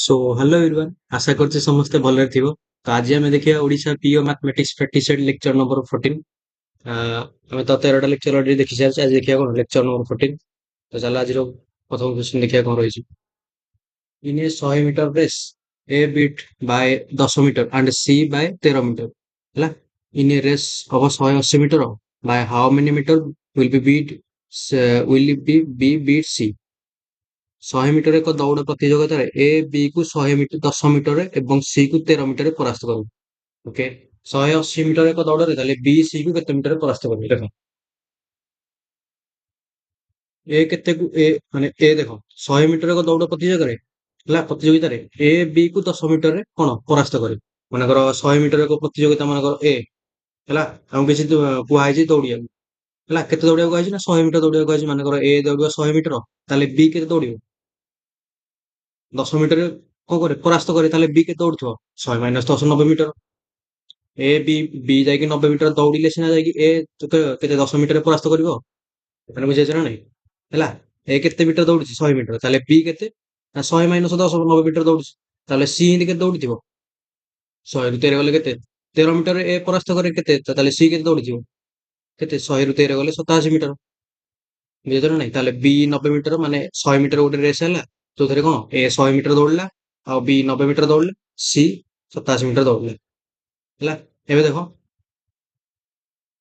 So hello everyone. आशा करते समस्ते भलरे थिबो। तो आज आमे देखिया Odisha PO mathematics practice lecture number 14। आमे तो 13टा लेक्चर ऑलरेडी देखि सारछे। आज देखिया कोन लेक्चर नंबर 14। तो चला आज प्रथम क्वेश्चन देखिया कोन रहिछि। In a 100 metre race A beat by 10 metre and C by 13 metre हला। In a race of 180 metre by how many metre will B beat B beat C. 100 metre ଏକ ଦୌଡ଼ ପ୍ରତିଯୋଗିତାରେ ଏ ବି କୁ 100 ମିଟର 10 ମିଟରରେ ଏବଂ ସି କୁ 13 ମିଟରରେ ପରାସ୍ତ କରିବ। ଓକେ, 180 ମିଟର ଏକ ଦୌଡ଼ରେ ତାହେଲେ ବି ସି କୁ କେତେ ମିଟରରେ ପରାସ୍ତ କରିବ ଦେଖ। ଏ କେତେକୁ ଏ ମାନେ ଏ ଦେଖ 100 ମିଟର ଏକ ଦୌଡ଼ ପ୍ରତିଯୋଗିତାରେ ଏ ବି କୁ 10 ମିଟରରେ କଣ ପରାସ୍ତ କରିବ। ମନେକର 100 ମିଟର ଏକ ପ୍ରତିଯୋଗିତା ମନେକର ଏ ହେଲା, ଆମକୁ କିଛି କୁହାଯାଇଛି ଦୌଡ଼ିବାକୁ ହେଲା। କେତେ ଦୌଡ଼ିବାକୁ କୁହାଯାଇଛି ନା 100 ମିଟର ଦୌଡ଼ିବାକୁ କୁହାଯାଇଛି। ମନେକର ଏ ଦୌଡ଼ିବ 100 ମିଟର, ତାହେଲେ ବି କେତେ ଦୌଡ଼ିବ 10 ମିଟରରେ କଣ କରେ ପରାସ୍ତ କରେ, ତାହେଲେ ବି କେତେ ଦୌଡୁଥିବ 100 ମାଇନସ 10 90 ମିଟର। ଏ ବି ବି ଯାଇକି 90 ମିଟର ଦୌଡ଼ିଲେ ସିନା ଯାଇକି ଏ କେତେ 10 ମିଟରରେ ପରାସ୍ତ କରିବ। ଏখানে ବୁଝିଛ ନା ନାଇଁ ହେଲା। ଏ କେତେ ମିଟର ଦୌଡୁଛି 100 ମିଟର, ତାହେଲେ ବି କେତେ ନା 100 ମାଇନସ 10 90 ମିଟର ଦୌଡୁଛି। ତାହେଲେ ସି ଏମିତି କେତେ ଦୌଡିଥିବ 100 ରୁ 13 ଗଲେ କେତେ 13 ମିଟରରେ ଏ ପରାସ୍ତ କରେ କେତେ, ତାହେଲେ ସି କେତେ ଦୌଡିଥିବ କେତେ 100 ରୁ 13 ଗଲେ 87 ମିଟର। ବୁଝିଛ ନା ନାଇଁ। ତାହେଲେ ବି 90 ମିଟର ମାନେ 100 ମିଟର ଗୋଟେ ରେସ୍ ହେଲା ଯୋଉଥିରେ କଣ ଏ 100 ମିଟର ଦୌଡ଼ିଲା ଆଉ ବି 90 ମିଟର ଦୌଡ଼ିଲା, ସି 87 ମିଟର ଦୌଡ଼ିଲା ହେଲା। ଏବେ ଦେଖ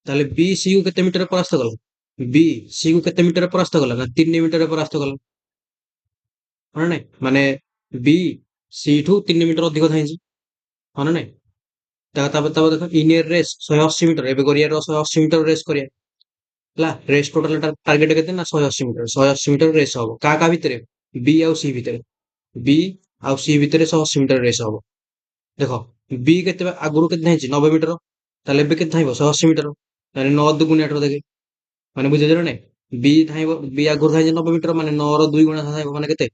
ତାହେଲେ ବି ସି କୁ କେତେ ମିଟର ପରାସ୍ତ କଲା, ବି ସି କୁ କେତେ ମିଟର ପରାସ୍ତ କଲା ନା 3 ମିଟରରେ ପରାସ୍ତ କଲା। ହଁ ନା ନାଇଁ, ମାନେ ବି ସି ଠୁ 3 ମିଟର ଅଧିକ ଥାଇଛି। ହଁ ନା ନାଇଁ। ତାପରେ ଦେଖ ଇନିୟର ରେସ୍ 180 ମିଟର, ଏବେ କରିବାର 180 ମିଟର ରେସ୍ କରିବା ହେଲା। ରେସ୍ ଟୋଟାଲ ଟାର୍ଗେଟ କେତେ ନା 180 ମିଟର। 180 ମିଟର ରେସ୍ ହବ କାହା କାହା ଭିତରେ, ବି ଆଉ ସି ଭିତରେ। ବି ଆଉ ସି ଭିତରେ 180 ମିଟର ରେସ୍ ହବ। ଦେଖ ବି କେତେ ଆଗରୁ କେତେ ଧାଇଁଛି 90 ମିଟର, ତାହେଲେ ଏବେ କେତେ ଧାଇଁବ 180 ମିଟର। ତାହେଲେ 9 ଦୁଗୁଣି 8 ଦେଖେ, ମାନେ ବୁଝିଛ ନା ନାଇଁ। ବି ଧାଇଁବ, ବି ଆଗରୁ ଧାଇଁଛି 90 ମିଟର ମାନେ 9 ର 2 ଗୁଣା ଧାଇଁବ ମାନେ କେତେ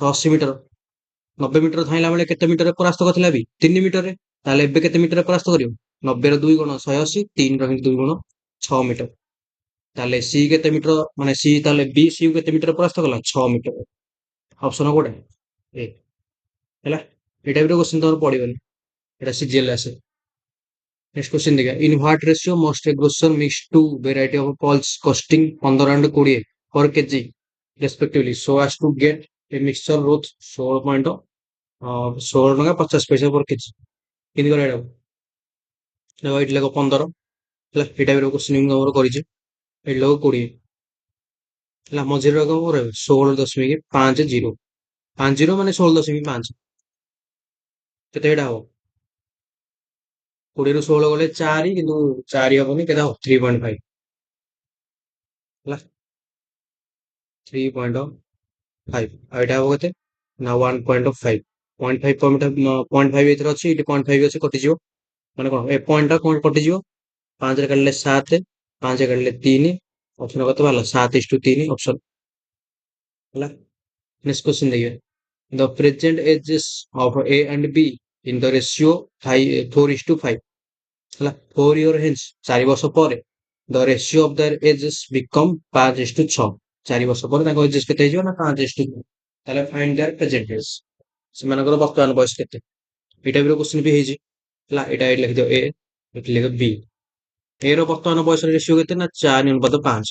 180 ମିଟର। 90 ମିଟର ଧାଇଁଲା ବେଳେ କେତେ ମିଟରରେ ପରାସ୍ତ କରିଥିଲା ବି 3 ମିଟରରେ, ତାହେଲେ ଏବେ କେତେ ମିଟରରେ ପରାସ୍ତ କରିବ 90 ର 2 ଗୁଣ 180, 3 ର 2 ଗୁଣ 6 ମିଟର। ତାହେଲେ ସି କେତେ ମିଟର ମାନେ ସି ତାହେଲେ ବି ସି କୁ କେତେ ମିଟର ପରାସ୍ତ କଲା 6 ମିଟର। ଅପସନ କୋଉଟା ଏ ହେଲା। এই টাইপের কোশ্চেন তোমার পড়িবনি, এটা সিজিএল আসে। নেক্সট কোশ্চেন দেখা, in what ratio must a grocer mix two variety of pulses costing 15 and 20 per kg respectively so as to get a mixture worth 16 ଟଙ୍କା 50 ପଇସା per kg। କେମିତି କରିବା ଏଇଟାକୁ ଦେଖ, ଏଇଠି ଲେଖ 15 ହେଲା। ଏଇ ଟାଇପର କୋଶ୍ଚେନ ମୁଁ ତମର କରିଛି। ଏଇଠି ଲେଖ 20 ହେଲା, ମଝିରେ ରକମ ରହିବ 16.50 50 ମାନେ 16.5 କେତେ ଏଇଟା ହବ। 20 ରୁ 16 ଗଲେ 4 କିନ୍ତୁ 4 ହବନି, କେତେ ହବ 3.5 ହେଲା। 3.5 ଆଉ ଏଇଟା ହବ କେତେ ନା 1.5 0.5 ଏଥିରେ ଅଛି, ଏଠି 0.5 ଅଛି କଟିଯିବ। ମାନେ କଣ ଏ ପଏଣ୍ଟ ଟା କଣ କଟିଯିବ, 5 ରେ କାଟିଲେ 7, 5 ରେ କାଟିଲେ 3, ଅପସନ କତ ବାହାରିଲା 7:3 ଅପସନ ହେଲା। ନେକ୍ସଟ କ୍ୱେଶ୍ଚନ ଦେଖିବା, the present ages of A and B in the ratio 4:5 ହେଲା। 4 ଇୟର ହେନ୍ସ 4 ବର୍ଷ ପରେ the ratio of their ages become 5:6। 4 ବର୍ଷ ପରେ ତାଙ୍କ ଏଜେସ୍ କେତେ ହେଇଯିବ ନା 5:6। ତାହେଲେ ଫାଇଣ୍ଡ ଦେୟାର ପ୍ରେଜେଣ୍ଟ ଏଜ୍, ସେମାନଙ୍କର ବର୍ତ୍ତମାନ ବୟସ କେତେ। ଏଇ ଟାଇପର କ୍ୱେଶ୍ଚନ ବି ହେଇଛି ହେଲା। ଏଇଟା ଏଇଠି ଲେଖିଦିଅ ଏ, ଏଠି ଲେଖ ବି। ଏ ର ବର୍ତ୍ତମାନ ବୟସର ରେସିଓ କେତେ ନା 4:5।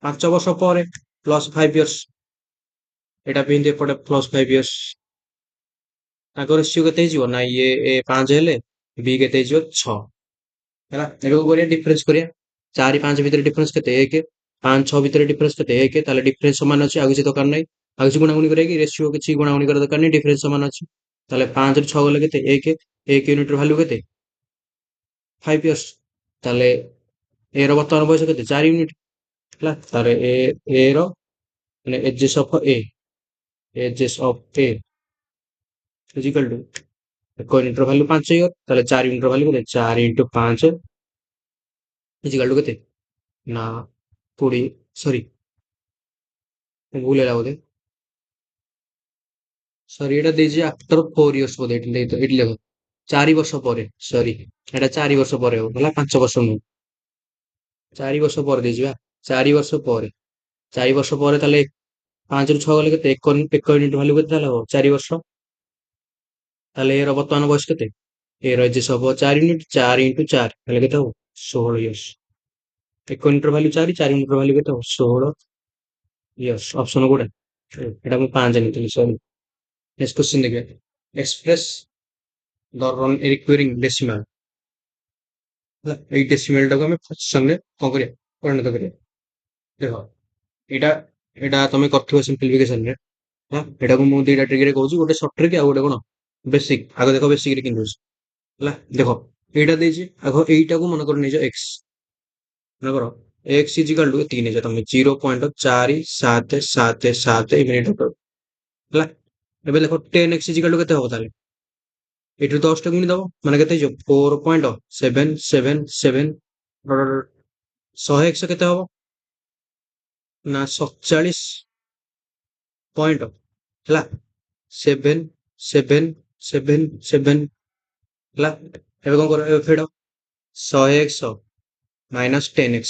5 ବର୍ଷ ପରେ ପ୍ଲସ୍ 5 ଇୟର୍ସ, ଏଇଟା ବି ଏମିତି ଏପଟେ ପ୍ଲସ୍ 5 ଇୟର୍ସ। ତାଙ୍କ ରେସିଓ କେତେ ହେଇଯିବ ନା ଇଏ ଏ 5 ହେଲେ ବି କେତେ ହେଇଯିବ 6 ହେଲା। ଏବେ କରିବା ଡିଫରେନ୍ସ କରିବା, 4 5 ଭିତରେ ଡିଫରେନ୍ସ କେତେ 1, 5 6 ଭିତରେ ଡିଫରେନ୍ସ କେତେ 1। ତାହେଲେ ଡିଫରେନ୍ସ ସମାନ ଅଛି, ଆଉ କିଛି ଦରକାର ନାହିଁ, ଆଉ କିଛି ଗୁଣାଗୁଣି କରିବା କି ରେସିଓ କିଛି ଗୁଣାଗୁଣି କରିବା ଦରକାର ନାହିଁ, ଡିଫରେନ୍ସ ସମାନ ଅଛି। ତାହେଲେ 5 ରୁ 6 ଗଲେ କେତେ 1, 1 ୟୁନିଟ ର ଭାଲ୍ୟୁ କେତେ 5 ଇୟର୍ସ। ତାହେଲେ ଏ ର ବର୍ତ୍ତମାନ ବୟସ କେତେ 4 ୟୁନିଟ ହେଲା। ତାହେଲେ ଏ ର ମାନେ ages of A, ages of A equal to 1 unit ର ଭାଲ୍ୟୁ 5 ଇୟର, ତାହେଲେ 4 ୟୁନିଟ ର ଭାଲ୍ୟୁ କେତେ 4 × 5 ଇଜିକାଲ ଟୁ କେତେ ନା 20। ସରି ଭୁଲ ହେଲା ବୋଧେ, ସରି ଏଇଟା ଦେଇଛି ଆଫ୍ଟର 4 ଇୟର୍ସ ବୋଧେ। ଏଇଠି ଲେଖ 4 ବର୍ଷ ପରେ, ସରି ଏଇଟା 4 ବର୍ଷ ପରେ ହବ ହେଲା, 5 ବର୍ଷ ନୁହେଁ। 4 ବର୍ଷ ପରେ ଦେଇଯିବା, 4 ବର୍ଷ ପରେ 4 ବର୍ଷ ପରେ ତାହେଲେ ପାଞ୍ଚରୁ ଛଅ ଗଲେ କେତେ? ଏକ ୟୁନିଟ୍ ଭାଲ୍ୟୁ କେତେ ତାହେଲେ ହବ? 4 ବର୍ଷ। ତାହେଲେ ଏର ବର୍ତ୍ତମାନ ବୟସ କେତେ? ଏର ଏଜେସ୍ ହବ 4 ୟୁନିଟ୍, 4 × 4 ହେଲେ କେତେ ହବ? 16 ଇୟର୍ସ। 1 ୟୁନିଟ୍ର ଭାଲ୍ୟୁ 4, 4 ୟୁନିଟ୍ର ଭାଲ୍ୟୁ କେତେ ହବ? 16 ଇୟର୍ସ। ଅପସନ କୋଉଟା? ଏଇଟା ମୁଁ 5 ନେଇଥିଲି, ସରି। ନେକ୍ସଟ କ୍ୱେଶ୍ଚିନ୍ ଦେଖିବା। ଏକ୍ସପ୍ରେସ୍ ଦ ରିକ୍ୱେରିଂ ଡେସିମାଲ। ହେଲା, ଏଇ ଡେସିମାଲ ଟାକୁ ଆମେ ଫ୍ରାକ୍ସନରେ କଣ କରିବା? ପରିଣତ କରିବା। ଦେଖ, ଏଇଟା ଏଇଟା ତମେ କରିଥିବ ସିମ୍ପଲିଫିକେସନରେ। ହଁ, ଏଟାକୁ ମୁଁ ଦିଟା ଟ୍ରିକରେ କହୁଛି, ଗୋଟେ ସର୍ଟ ଟ୍ରିକ୍ ଆଉ ଗୋଟେ କଣ ବେସିକ୍। ଆଗ ଦେଖ ବେସିକରେ କେମିତି ହଉଛି। ହେଲା, ଦେଖ ଏଇଟା ଦେଇଛି, ଆଗ ଏଇଟାକୁ ମନେକର ନେଇଛ ଏକ୍ସ। ମନେକର ଏକ୍ସ ଇଜିକାଲ ଟୁ ଏତିକି ନେଇଛ ତମେ, 0.47777 ମିନିଟ୍। ହେଲା, ଏବେ ଦେଖ 10x ଇଜିକାଲ ଟୁ କେତେ ହବ ତାହେଲେ? ଏଇଠୁ 10ଟା ଗୁଣି ଦବ, ମାନେ କେତେ ହେଇଯିବ? 4.777। 100x କେତେ ହବ? ନା 47 ପଏଣ୍ଟ, ହେଲା, 7777। ହେଲା, ଏବେ କଣ କର? ଏବେ Fed 100x minus 10x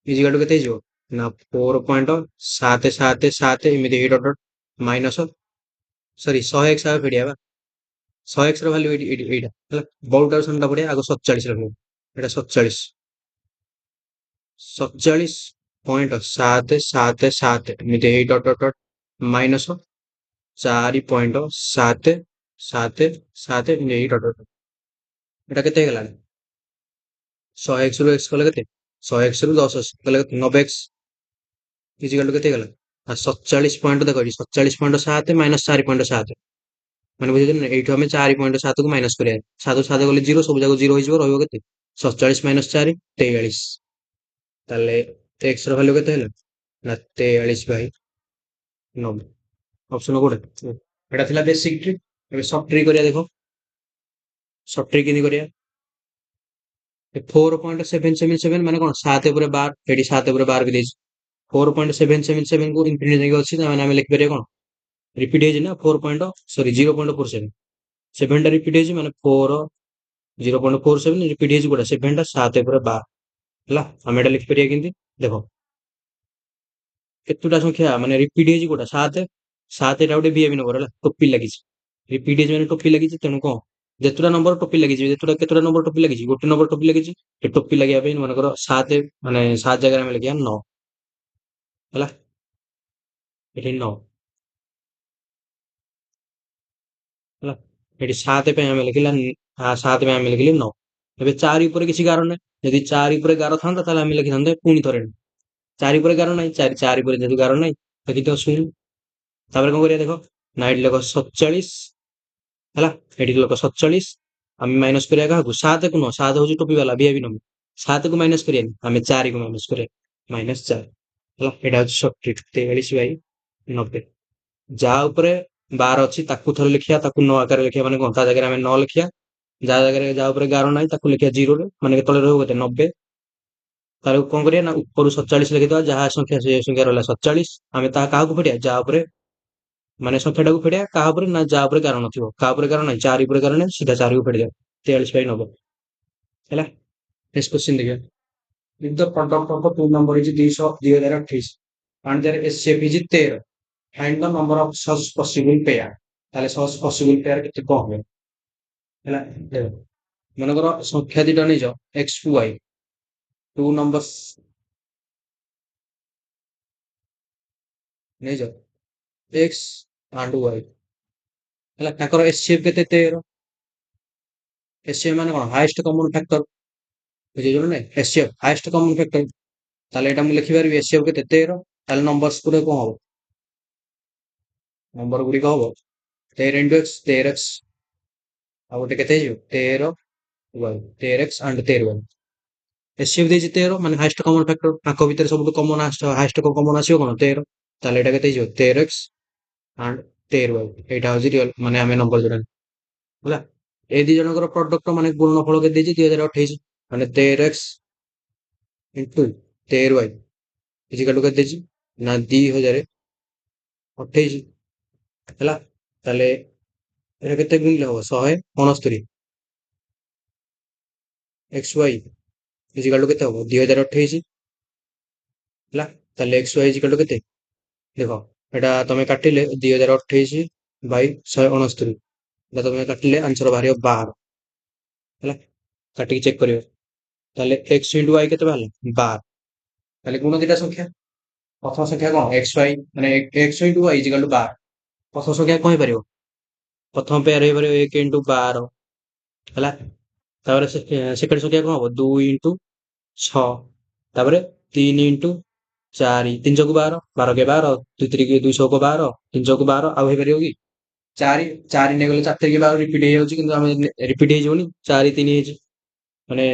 ଇଜିକାଲ to କେତେ ହେଇଯିବ? ନା 4.777 ଏମିତି ଏଇ ଡଟ୍ ଡଟ୍ ମାଇନସ, ସରି 100x ଆଗ ଫେଡିଆ ବା। 100x ର ଭାଲ୍ୟୁ ଏଇଟା ହେଲା, ବଉଟାର ସାମଟା ପଡିଆ ଆଗ 47 ରଖିବ। ଏଇଟା 47 ଏମିତି ଏଇ ଡଟ୍ ଡଟ୍ ଡଟ୍ ମାଇନସ 4.777 ଏଇ ଡଟ୍ ଡଟ୍। ଏଇଟା କେତେ ହେଇଗଲାଣି? 100x ରୁ x କଲେ କେତେ? 100x ରୁ 10 କଲେ କେତେ? 90x ଇଜିକାଲ ଟୁ କେତେ ହେଇଗଲା? 47 ପଏଣ୍ଟ, ଦେଖ ଏଠି 47.7 ମାଇନସ 4.7, ମାନେ ବୁଝିଲେ ନା? ଏଇଠୁ ଆମେ 4.7 କୁ ମାଇନସ କରିବା। 7 7 ଗଲେ 0, ସବୁ ଯାକ 0 ହେଇଯିବ, ରହିବ କେତେ? 47 - 4 43। ତାହେଲେ x ର ଭାଲ୍ୟୁ କେତେ ହେଲା? ନା 43/90। ଅପସନ କୋଉଟା? ଏଟା ଥିଲା ବେସିକ ଟ୍ରିକ୍। ଏବେ ସବ୍ ଟ୍ରିକ୍ କରିବା, ଦେଖ ସବ୍ ଟ୍ରିକ୍ କେମିତି କରିବା? 4.777 ମାନେ କଣ? 7 ଉପରେ 12, ଏଠି 7 ଉପରେ 12 ବି ଦେଇଛି। 4.777 କୁ ଇନଫିନିଟି ଯାଇକି ଅଛି, ତାମାନେ ଆମେ ଲେଖିପାରିବା କଣ? ରିପିଟ୍ ହେଇଛି ନା 0.47, 7ଟା ରିପିଟ୍ ହେଇଛି, ମାନେ 0.47 ରିପିଟ୍ ହେଇଛି କୋଉଟା? 7ଟା, 7 ଉପରେ 12। ହେଲା, ଆମେ ଏଟା ଲିଖିପାରିବା କେମିତି? ଦେଖ କେତେଟା ସଂଖ୍ୟା ମାନେ ରିପିଟ୍ ହେଇଛି କୋଉଟା? 7। 7 ଏଟା ଗୋଟେ ଭିଆବି ନମ୍ବର, ହେଲା, ଟୋପି ଲାଗିଛି। ରିପିଟ୍ ହେଇଛି ମାନେ ଟୋପି ଲାଗିଛି, ତେଣୁ କଣ? ଯେତେଟା ନମ୍ବର ଟୋପି ଲାଗିଛି, କେତେଟା ନମ୍ବର ଟୋପି ଲାଗିଛି? ଗୋଟେ ନମ୍ବର ଟୋପି ଲାଗିଛି। ଏ ଟୋପି ଲାଗିବା ପାଇଁ ମନେକର 7, ମାନେ 7 ଜାଗାରେ ଆମେ ଲେଖିବା 9। ହେଲା, ଏଠି 9। ହେଲା, ଏଠି 7 ପାଇଁ ଆମେ ଲେଖିଲା 7 ପାଇଁ ଆମେ ଲେଖିଲେ 9। ଏବେ 4 ଉପରେ କିଛି ଗାର ନାହିଁ। ଯଦି 4 ଉପରେ ଗାର ଥାନ୍ତା ତାହେଲେ ଆମେ ଲେଖିଥାନ୍ତେ ପୁଣି ଥରେ। 4 ଉପରେ ଗାର ନାହିଁ, 4 ଉପରେ ଯେହେତୁ ଗାର ନାହିଁ, ଲେଖିଦିଅ 0। ତାପରେ କଣ କରିବା? ଦେଖ ନା ଏଠି ଲେଖ 47। ହେଲା, ଏଠି ଲେଖ 47। ଆମେ ମାଇନସ କରିବା କାହାକୁ? 7 କୁ ନୁହଁ, 7 ହଉଛି ଟୋପି ବାଲା ଭିଆବି ନମ୍ବର। 7 କୁ ମାଇନସ କରିବାନି, ଆମେ 4 କୁ ମାଇନସ କରିବା, -4। ହେଲା, ଏଇଟା ହଉଛି ସବ୍ ଟ୍ରିକ୍, 43/90। ଯାହା ଉପରେ 12 ଅଛି ତାକୁ ଥରେ ଲେଖିବା, ତାକୁ 9 ଆକାରରେ ଲେଖିବା, ମାନେ କଣ? ତା ଜାଗାରେ ଆମେ 9 ଲେଖିବା। ଯାହା ଉପରେ ଗାର ନାହିଁ ତାକୁ ଲେଖିବା 0ରେ, ମାନେ କେତେବେଳେ ରହିବ? କେତେ? 90। ତାର କଣ କରିବା? ନା ଉପରୁ 47 ଲେଖିଦବା, ଯାହା ସଂଖ୍ୟା ସେ ସଂଖ୍ୟା ରହିଲା 47। ଆମେ ତାହା କାହାକୁ ଫେଡିଆ? ଯାହା ଉପରେ, ମାନେ ସଂଖ୍ୟାଟାକୁ ଫେଡିଆ କାହା ଉପରେ? ନା ଯାହା ଉପରେ ଗାର ନଥିବ। କାହା ଉପରେ ଗାର ନାହିଁ? 4 ଉପରେ ଗାର ନାହିଁ, ସିଧା 4 କୁ ଫେଡିଦେବା। 43/90। ହେଲା, ନେକ୍ସଟ କ୍ୱେଶ୍ଚିନ୍ ଦେଖିବା। If the product of the two number is 2028 and their SCF is 13, find the number of such possible pair। ତାହେଲେ such possible pair କେତେ କଣ ହୁଏ? ହେଲା, ଦେଖ ମନେକର ସଂଖ୍ୟା ଦିଟା ନେଇଛ x କୁ y, ଟୁ ନମ୍ବର ନେଇଛ x and y। ହେଲା, ତାଙ୍କର SCF କେତେ? 13। SCF ମାନେ କଣ? ହାଇଏଷ୍ଟ କମନ ଫ୍ୟାକ୍ଟର, ବୁଝିଛ ନା ନାଇଁ? SCF highest common factor. ତାହେଲେ ଏଇଟା ମୁଁ ଲେଖିପାରିବି SCF କେତେ? 13। ତାହେଲେ ନମ୍ବରସ ଗୁଡିକ କଣ ହବ? ନମ୍ବର ଗୁଡିକ ହବ 13 × x, 13x, ଆଉ ଗୋଟେ କେତେ ହେଇଯିବ? 13y, 13x and 13y। SCF ଦେଇଛି 13, ମାନେ ହାଇଏଷ୍ଟ କମନ ଫ୍ୟାକ୍ଟର। ତାଙ୍କ ଭିତରେ ସବୁଠୁ କମନ ହାଇଏଷ୍ଟ କମନ ଆସିବ କଣ? 13। ତାହେଲେ ଏଇଟା କେତେ ହେଇଯିବ? 13x and 13y। ଏଇଟା ହଉଛି ରିଅଲ, ମାନେ ଆମେ ନମ୍ବର ଯୋଉଟା, ହେଲା। ଏଇ ଦି ଜଣଙ୍କର ପ୍ରଡକ୍ଟ ମାନେ ଗୁଣନଫଳ କେତେ ଦେଇଛି? 2028, ମାନେ 13x into 13y ଇଜିକାଲ ଟୁ କେତେ ଦେଇଛି? ନା 2028। ହେଲା, ତାହେଲେ ଏଟା କେତେ ଗୁଣିଲେ ହବ? 169। xy ଇଜିକାଲ ଟୁ କେତେ ହବ? 2028। ହେଲା, ତାହେଲେ xy ଇଜିକାଲ ଟୁ କେତେ? ଦେଖ ଏଇଟା ତମେ କାଟିଲେ 2028 ବାଇ 169, ଏଇଟା ତମେ କାଟିଲେ ଆନ୍ସର ବାହାରିବ 12 ହେଲା। କାଟିକି ଚେକ୍ କରିବ, ତାହେଲେ x ଇଣ୍ଟୁ y କେତେ ବାହାରିଲା? 12। ତାହେଲେ ଗୁଣ ଦିଟା ସଂଖ୍ୟା, ପ୍ରଥମ ସଂଖ୍ୟା କଣ x y, ମାନେ x ଇଣ୍ଟୁ y ଇଜିକାଲ ଟୁ 12। ପ୍ରଥମ ସଂଖ୍ୟା କଣ ହେଇପାରିବ? ପ୍ରଥମ ପେୟାର ହେଇପାରିବ 1 ଇଣ୍ଟୁ 12 ହେଲା। ତାପରେ ସେକେଣ୍ଡ ସଂଖ୍ୟା କଣ ହବ? 2 ଇଣ୍ଟୁ 6, ତାପରେ 3 ଇଣ୍ଟୁ 4, 3 ଚଉକୁ 12, 12 କେ 12, 2 3 2 ଛକ 12, 3 ଚଉକୁ 12, ଆଉ ହେଇପାରିବ କି? 4 4 ନେଇଗଲେ 4 3 12 ରିପିଟ୍ ହେଇଯାଉଛି, କିନ୍ତୁ ଆମେ ରିପିଟ୍ ହେଇଯିବନି, 4 3 ହେଇଛି, ମାନେ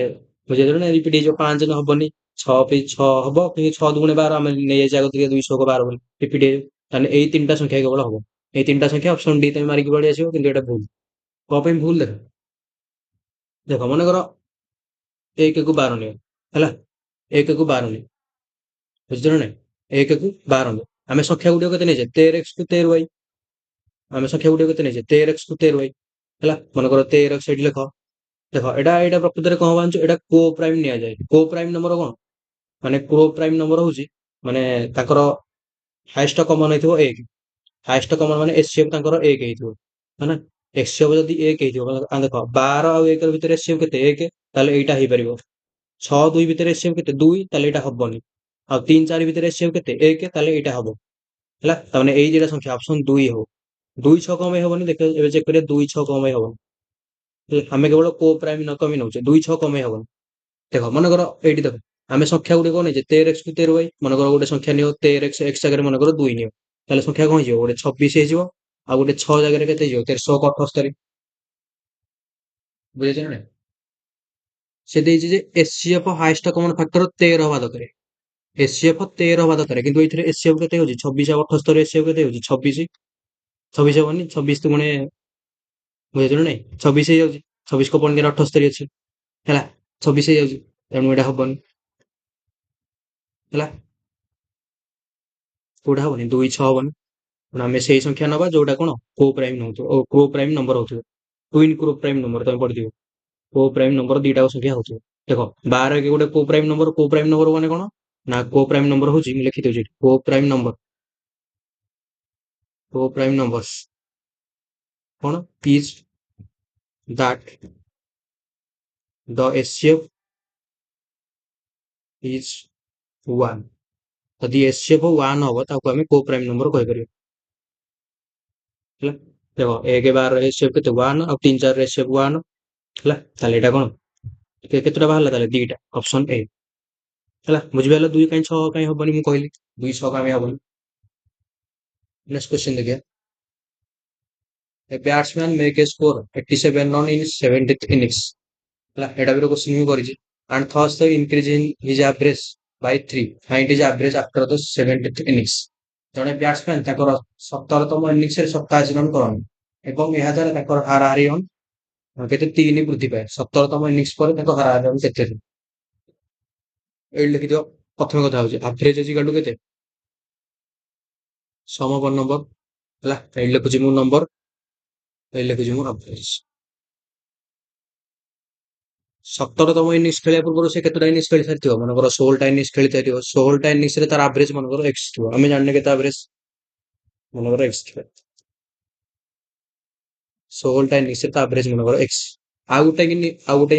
ବୁଝିପାରିଲ ନା? ରିପିଟ୍ ହେଇଯିବ, 5 ହବନି, 6 6 ହବ, କିନ୍ତୁ 6 ଦୁଗୁଣେ 12 ଆମେ ନେଇଯାଇଛି ଆଗ ଟିକେ 2 ଛକ 12 ବୋଲି ରିପିଟ୍ ହେଇଯିବ। ତାହେଲେ ଏଇ ତିନିଟା ସଂଖ୍ୟା କେବଳ ହବ, ଏଇ ତିନିଟା ସଂଖ୍ୟା ଅପସନ ଡି ତମେ ମାରିକି ପଳେଇ ଆସିବ, କିନ୍ତୁ ଏଇଟା ଭୁଲ। କଣ ପାଇଁ ଭୁଲ? ଦେଖ ଦେଖ ମନେକର 1 କୁ 12 ନିଅ ହେଲା, 1 କୁ 12 ନିଅ, ବୁଝିଲ ନା? 1 କୁ 12 ନିଅ, ଆମେ ସଂଖ୍ୟା ଗୁଡ଼ିକ କେତେ ନେଇଛେ? 13x କୁ 13y, ଆମେ ସଂଖ୍ୟା ଗୁଡ଼ିକ କେତେ ନେଇଛେ? 13x କୁ 13y ହେଲା। ମନେକର 13x ଏଠି ଲେଖ। ଦେଖ ଏଇଟା ଏଇଟା ପ୍ରକୃତରେ କଣ ଜାଣିଛ? ଏଇଟା କୋ ପ୍ରାଇମ୍ ନିଆଯାଏ। କୋ ପ୍ରାଇମ୍ ନମ୍ବର କଣ? ମାନେ କୋ ପ୍ରାଇମ୍ ନମ୍ବର ହଉଛି ମାନେ ତାଙ୍କର ହାଇଏଷ୍ଟ କମନ ହେଇଥିବ 1, ହାଇଏଷ୍ଟ କମନ ମାନେ ଏଚସିଏଫ୍ ତାଙ୍କର 1 ହେଇଥିବ, ହେଲା। ଏଚସିଏଫ୍ ଯଦି 1 ହେଇଥିବ, ଦେଖ 12 ଆଉ 1 ଭିତରେ ଏଚସିଏଫ୍ କେତେ? 1, ତାହେଲେ ଏଇଟା ହେଇପାରିବ। 6 2 ଭିତରେ ଏଚସିଏଫ୍ କେତେ? 2, ତାହେଲେ ଏଇଟା ହବନି। ଆଉ 3 4 ଭିତରେ ଏଚସିଏଫ୍ କେତେ? 1, ତାହେଲେ ଏଇଟା ହବ, ହେଲା। ତାମାନେ ଏଇ ଦିଟା ସଂଖ୍ୟା ଅପସନ 2 ହବ। 2 6 କଣ ପାଇଁ ହବନି? ଦେଖ ଏବେ ଚେକ୍ କରିବା, 2 6 କଣ ପାଇଁ ହବନି? ଆମେ କେବଳ କୋ ପ୍ରାଇମ୍ ନ କମି ନଉଛେ, 2 6 କଣ ପାଇଁ ହବନି? ଦେଖ ମନେକର ଏଇଠି ଦେଖ, ଆମେ ସଂଖ୍ୟା ଗୁଡ଼ିକ ନେଇଛେ 13x କୁ 13y, ମନେକର ଗୋଟେ ସଂଖ୍ୟା ନିଅ 13x, x ଜାଗାରେ ମନେକର 2 ନିଅ, ତାହେଲେ ସଂଖ୍ୟା କଣ ହେଇଯିବ? ଗୋଟେ 26 ହେଇଯିବ, ଆଉ ଗୋଟେ 6 ଜାଗାରେ କେତେ ହେଇଯିବ? 1378। ବୁଝିଛ ନା? ସେ ଦେଇଛି ଯେ ଏଚସିଏଫ୍ ହାଇଏଷ୍ଟ କମନ ଫ୍ୟାକ୍ଟର 13 ହବା ଦରକାର, ଏଚସିଏଫ୍ 13 ହବା ଦରକାର, କିନ୍ତୁ ଏଇଥିରେ ଏଚସିଏଫ୍ କେତେ ହଉଛି? 26 ଆଉ 78, ଏଚସିଏଫ୍ କେତେ ହଉଛି? 26। 26 ହବନି, 26 ଦୁଗୁଣେ, ବୁଝିଛ ନା ନାଇଁ? 26 ହେଇଯାଉଛି, 26 କୁ 78 ଅଛି, ହେଲା। 26 ହେଇଯାଉଛି, ତେଣୁ ଏଇଟା ହବନି, ହେଲା। କୋଉଟା ହବନି? 2 6 ହବନି। ତେଣୁ ଆମେ ସେଇ ସଂଖ୍ୟା ନବା ଯୋଉଟା କଣ କୋ ପ୍ରାଇମ୍ ନଉଥିବ, ଓ କୋ ପ୍ରାଇମ୍ ନମ୍ବର ହଉଥିବ। ଟୁଇନ୍ କୋ ପ୍ରାଇମ୍ ନମ୍ବର ତମେ ପଢିଥିବ, କୋ ପ୍ରାଇମ୍ ନମ୍ବର ଦିଟା ସଂଖ୍ୟା ହଉଥିବ। ଦେଖ 12 କି ଗୋଟେ କୋ ପ୍ରାଇମ୍ ନମ୍ବର, କୋ ପ୍ରାଇମ୍ ନମ୍ବର ମାନେ କଣ ନା, କୋ ପ୍ରାଇମ୍ ନମ୍ବର ହଉଛି, ମୁଁ ଲେଖିଦଉଛି ଏଠି, କୋ ପ୍ରାଇମ୍ ନମ୍ବର, କୋ ପ୍ରାଇମ୍ ନମ୍ବର୍ସ କଣ? Is that the HCF is 1। ଯଦି HCF 1 ହବ, ତାକୁ ଆମେ କୋ ପ୍ରାଇମ୍ ନମ୍ବର କହିପାରିବା, ହେଲା। ଦେଖ 1 12 HCF କେତେ? 1, ଆଉ 3 4 HCF 1, ହେଲା। ତାହେଲେ ଏଇଟା କଣ? କେତେଟା ବାହାରିଲା? ତାହେଲେ ଦିଟା, ଅପସନ ଏ, ହେଲା। ବୁଝିପାରିଲ? 2 କାଇଁ 6 କାଇଁ ହବନି? ମୁଁ କହିଲି 2 6 କାଇଁ ହବନି। ନେକ୍ସଟ କ୍ୱେଶ୍ଚନ ଦେଖିବା। A batsman make a score 87 run in 70th innings, ହେଲା। ଏଇଟା ବି କ୍ୱେଶ୍ଚନ ମୁଁ କରିଛି, and thus the increase in his average by 3, find his average after the 70th innings। ଜଣେ ବ୍ୟାଟ୍ସମ୍ୟାନ ତାଙ୍କର 17ତମ ଇନିଂସରେ 87 ରନ୍ କରନ୍ତି, ଏବଂ ଏହା ଦ୍ୱାରା ତାଙ୍କର ହାରାହାରି ରନ୍ କେତେ? 3 ବୃଦ୍ଧି ପାଏ। 17ତମ ଇନିଂସ ପରେ ତାଙ୍କ ହାରାହାରି ରନ୍ କେତେ? ଏଇଠି ଲେଖିଦିଅ। ପ୍ରଥମ କଥା ହଉଛି ଆଭରେଜ ଇଜିକାଲ ଟୁ କେତେ? ସମ ଅଫ ନମ୍ବର, ହେଲା। ଏଇଠି ଲେଖୁଛି ମୁଁ ନମ୍ବର, ଏଇଠି ଲେଖୁଛି ମୁଁ ଆଭରେଜ। 17ତମ ଇନିଂସ ଖେଳିବା ପୂର୍ବରୁ ସେ କେତେଟା ଇନିଂସ ଖେଳି ସାରିଥିବ? ମନେକର 16ଟା ଇନିଂସ ଖେଳି ସାରିଥିବ, 16ଟା ଇନିଂସରେ ତାର ଆଭରେଜ ମନେକର ଏକ୍ସ ଥିବ, ଆମେ ଜାଣିନେ କେତେ ଆଭରେଜ, ମନେକର ଏକ୍ସ ଥିବ। 16ଟା ଇନିଂସରେ ତା ଆଭରେଜ ମନେକର ଏକ୍ସ। ଆଉ ଗୋଟେ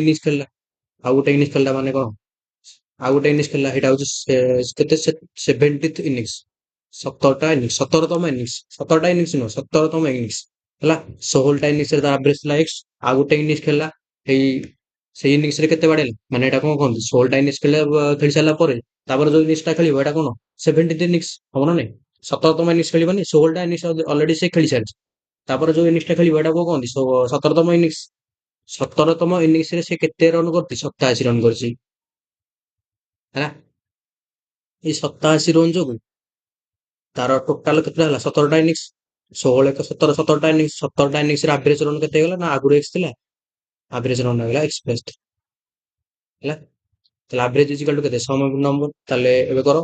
ଇନିଂସ ଖେଳିଲା, ଆଉ ଗୋଟେ ଇନିଂସ ଖେଳିଲା ମାନେ କଣ? ଆଉ ଗୋଟେ ଇନିଂସ ଖେଳିଲା, ସେଇଟା ହଉଛି କେତେ? 70th innings. 17ଟା ଇନିଂସ, 17ତମ ଇନିଂସ, 17ଟା ଇନିଂସ ନୁହଁ, 17ତମ ଇନିଂସ, ହେଲା। 16ଟା ଇନିଂସରେ ତାର ଆଭରେଜ ଥିଲା ଏକ୍ସ। ଆଉ ଗୋଟେ ଇନିଂସ ଖେଳିଲା, ସେଇ ସେଇ ଇନିଂସରେ କେତେ ବାଡେଇଲା? ମାନେ ଏଇଟା କଣ କହନ୍ତି? 16ଟା ଇନିଂସ ଖେଳି ସାରିଲା ପରେ ତାପରେ ଯୋଉ ଇନିଂସଟା ଖେଳିବ ଏଇଟା କଣ? 70th ଇନିଂସ ହବ ନା ନାଇଁ? 17ତମ ଇନିଂସ ଖେଳିବନି, 16ଟା ଇନିଂସ ଅଲରେଡି ସେ ଖେଳି ସାରିଛି, ତାପରେ ଯୋଉ ଇନିଂସଟା ଖେଳିବ ଏଇଟା କଣ କହନ୍ତି? 17ତମ ଇନିଂସ। 17ତମ ଇନିଂସରେ ସେ କେତେ ରନ୍ କରିଛି? 87 ରନ୍ କରିଛି, ହେଲା। ଏଇ 87 ରନ୍ ଯୋଗୁ ତାର ଟୋଟାଲ କେତେଟା ହେଲା? 17ଟା ଇନିଂସ, 16 1 17, 17ଟା ଇନିଂସ, 17ଟା ଇନିଂସରେ ଆଭରେଜ ରନ୍ କେତେ ହେଇଗଲା? ନା ଆଗରୁ ଏକ୍ସ ଥିଲା, ଆଭରେଜ ରନ୍ ହେଇଗଲା ଏକ୍ସ ପ୍ଲସ, ହେଲା। ତାହେଲେ ଆଭରେଜ ଇଜିକାଲ ଟୁ କେତେ? ସମ ନମ୍ବର, ତାହେଲେ ଏବେ କର।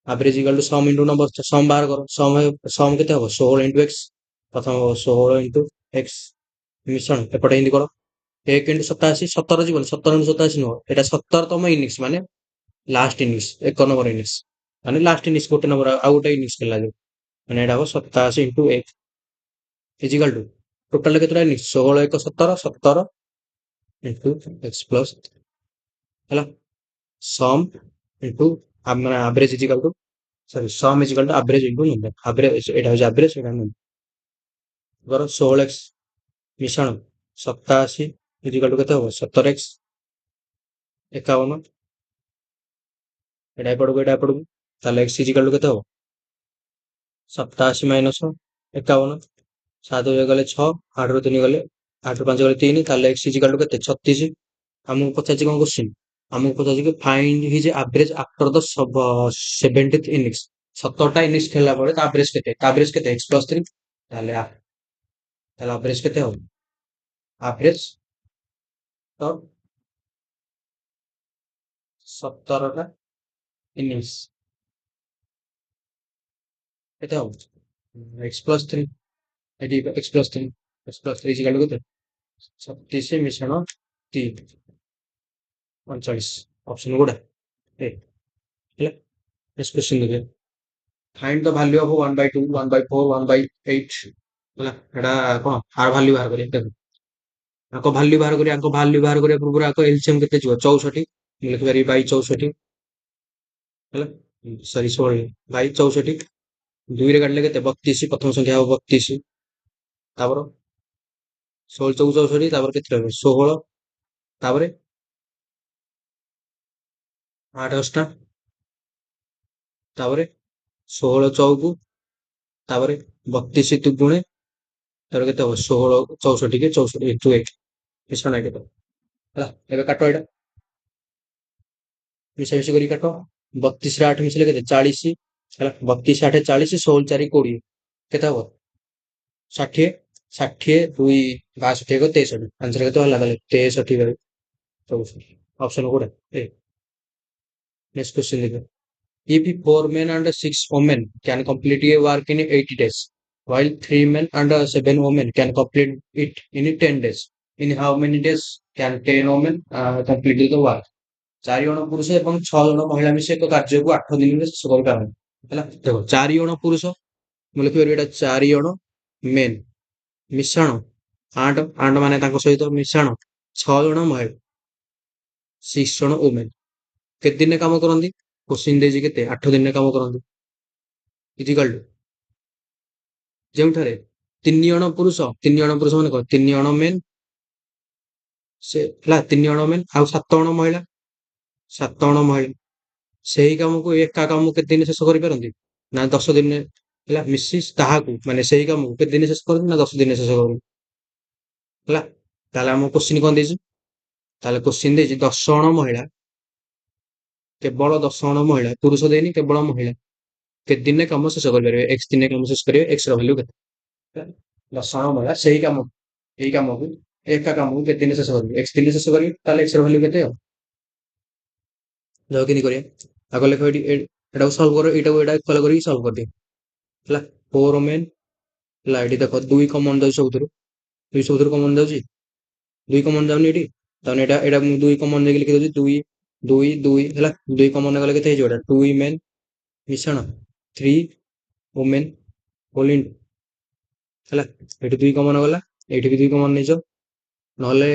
ଆଭରେଜ ଇଜିକାଲ ଟୁ ସମ ଇଣ୍ଟୁ ନମ୍ବର, ସମ ବାହାର କର। ସମ କେତେ ହବ? 16 ଇଣ୍ଟୁ ଏକ୍ସ। ପ୍ରଥମ ହବ 16 ଇଣ୍ଟୁ ଏକ୍ସ ମିଶ୍ରଣ, ଏପଟେ ଏମିତି କର। 1 ଇଣ୍ଟୁ 87, 17 ଯିବନି, 17 ଇଣ୍ଟୁ 87 ନୁହଁ, ଏଇଟା 17ତମ ଇନିଂସ ମାନେ ଲାଷ୍ଟ ଇନିଂସ, 1 ନମ୍ବର ଇନିଂସ, ମାନେ ଲାଷ୍ଟ ଇନିସ୍ ଗୋଟେ ନମ୍ବର ଆଉ ଗୋଟେ ଇନିସ୍ ଖେଳିଲା ଯୋଉ ମାନେ ଏଇଟା ହବ 87 ଇଣ୍ଟୁ 1 ଇଜିକାଲ ଟୁ ଟୋଟାଲ କେତେଟା ଇନିସ୍ 16 1 17 17 ଇଣ୍ଟୁ ଏକ୍ସ ପ୍ଲସ୍ ହେଲା ସମ୍ ଇଣ୍ଟୁ ମାନେ average equal to sorry sum equal to average into number average ଏଇଟା ହଉଛି ଆଭରେଜ ଏଇଟା ନମ୍ବର ଧର 16x ମିଶାଣ 87 ଇଜିକାଲ ଟୁ କେତେ ହବ 17x 51 ଏଇଟା ଏପଟକୁ ଏଇଟା ଏପଟକୁ ତାହେଲେ x ଇଜିକାଲ ଟୁ କେତେ ହବ 87 ମାଇନସ 51 7 ଗଲେ 6 8 ରୁ 3 ଗଲେ 8 ରୁ 5 ଗଲେ 3 ତାହେଲେ x ଇଜିକାଲ ଟୁ କେତେ 36 ଆମକୁ ପଚାରିଛି କଣ କୋଶ୍ଚିନ୍ ଆମକୁ ପଚାରିଛି କି find his average after the 70th innings 17ଟା ଇନିଂସ ଖେଳିଲା ପରେ ତା ଆଭରେଜ କେତେ x ପ୍ଲସ୍ 3 ତାହେଲେ ଆଭରେଜ କେତେ ହବ ଆଭରେଜ ତ 17ଟା ଇନିଂସ କେତେ ହବ x ପ୍ଲସ୍ 3 ଏଠି x ପ୍ଲସ୍ 3 ଇଜିକାଲ ଟୁ କେତେ 36 ମିଶାଣ 3 39 ଅପସନ କୋଉଟା ଏ ହେଲା ନେକ୍ସଟ କ୍ୱେଶ୍ଚନ ଦେଖିବା find the value of 1 by 2 1 by 4 1 by 8 ହେଲା ଏଟା କଣ ଆର ଭାଲ୍ୟୁ ବାହାର କରିବା ଦେଖ ଆଙ୍କ ଭାଲ୍ୟୁ ବାହାର କରିବା ପୂର୍ବରୁ ଆଙ୍କ ଏଲସିଏମ କେତେ ଯିବ 64 ମୁଁ ଲେଖିପାରିବି ବାଇ 64 ହେଲା ସରି 16 ବାଇ 64 ଦୁଇରେ କାଟିଲେ କେତେ 32 ପ୍ରଥମ ସଂଖ୍ୟା ହବ 32 ତାପରେ 16 ଚଉକୁ 64 ତାପରେ କେତେ ରହିବ 16 ତାପରେ 8 ଅଷ୍ଟା ତାପରେ 16 ଚଉକୁ ତାପରେ 32 ଦୁଗୁଣେ ତାପରେ କେତେ ହବ 16 64 କି 64 ଇଣ୍ଟୁ 8 ମିଶ୍ରଣ କେତେ ହେଲା ଏବେ କାଟ ଏଇଟା ମିଶାମିଶି କରି କାଟ 32 ରେ 8 ମିଶିଲେ କେତେ 40 ହେଲା 32 8 40 16 4 20 କେତେ ହବ 60 60 2 62 63 ଆନ୍ସର କେତେ ହେଲା ତାହେଲେ 63 ବାଇ 64 ଅପସନ କୋଉଟା ଏ ନେକ୍ସଟ କ୍ୱେଶ୍ଚନ ଦେଖିବା if four men and six women can complete a work in 80 days while three men and seven women can complete it in 10 days in how many days can 10 women complete the work 4 ଜଣ ପୁରୁଷ ଏବଂ 6 ଜଣ ମହିଳା ମିଶି ଏକ କାର୍ଯ୍ୟକୁ 8 ଦିନରେ ଶେଷ କରିପାରନ୍ତି ହେଲା ଦେଖ 4 ଜଣ ପୁରୁଷ ମୁଁ ଲେଖିପାରିବି ଏଇଟା 4 ଜଣ ମେନ୍ ମିଶାଣ ଆଠ ଆଠ ମାନେ ତାଙ୍କ ସହିତ ମିଶାଣ 6 ଜଣ ମହିଳା 6 ଜଣ ଓମେନ୍ କେତେ ଦିନରେ କାମ କରନ୍ତି କୋଶ୍ଚିନ୍ ଦେଇଛି କେତେ 8 ଦିନରେ କାମ କରନ୍ତି ଇଜିକାଲ ଟୁ ଯେଉଁଠାରେ 3 ଜଣ ପୁରୁଷ ମାନେ କଣ 3 ଜଣ ମେନ୍ ସେ ହେଲା 3 ଜଣ ମେନ୍ ଆଉ 7 ଜଣ ମହିଳା 7 ଜଣ ମହିଳା ସେଇ କାମକୁ ଏକା କାମକୁ କେତେ ଦିନ ଶେଷ କରିପାରନ୍ତି ନା 10 ଦିନରେ ହେଲା ମିଶି ତାହାକୁ ମାନେ ସେଇ କାମକୁ କେତେ ଦିନ ଶେଷ କରନ୍ତି ନା 10 ଦିନରେ ଶେଷ କରନ୍ତି ହେଲା ତାହେଲେ ଆମ କୋଶ୍ଚିନ୍ କଣ ଦେଇଛି ତାହେଲେ କୋଶ୍ଚିନ୍ ଦେଇଛି 10 ଜଣ ମହିଳା କେବଳ 10 ଜଣ ମହିଳା ପୁରୁଷ ଦେଇନି କେବଳ ମହିଳା କେତେ ଦିନରେ କାମ ଶେଷ କରିପାରିବେ ଏକ୍ସ ଦିନରେ କାମ ଶେଷ କରିବେ ଏକ୍ସ ର ଭାଲ୍ୟୁ କେତେ 10 ଜଣ ମହିଳା ସେଇ କାମ ଏଇ କାମକୁ ଏକା କାମକୁ କେତେ ଦିନ ଶେଷ କରିବେ ଏକ୍ସ ଦିନରେ ଶେଷ କରିବେ ତାହେଲେ ଏକ୍ସ ର ଭାଲ୍ୟୁ କେତେ ଆଉ ଯାଉ କେମିତି କରିବା ଆଗ ଲେଖ ଏଠି ଏଟାକୁ ସଲ୍ଭ କର ଏଇଟାକୁ ଏଇଟା ଇକ୍ୱାଲ କରିକି ସଲ୍ଭ କରିଦିଅ ହେଲା 4 ମେନ୍ ହେଲା ଏଠି ଦେଖ 2 କମନ ଯାଉଛି ସବୁଥିରୁ କମନ ଯାଉଛି 2 କମନ ଯାଉନି ଏଠି ତାହେଲେ ଏଇଟା ମୁଁ 2 କମନ ଦେଇକି ଲେଖି ଦଉଛି 2 2 2 ହେଲା 2 କମନ ଗଲେ କେତେ ହେଇଯିବ ଏଟା 2 ମେନ୍ ମିଶାଣ 3 ଓମେନ୍ ହୋଲ୍ ଇଣ୍ଟୁ ହେଲା ଏଠି 2 କମନ ଗଲା ଏଇଠି ବି 2 କମନ ନେଇଛ ନହେଲେ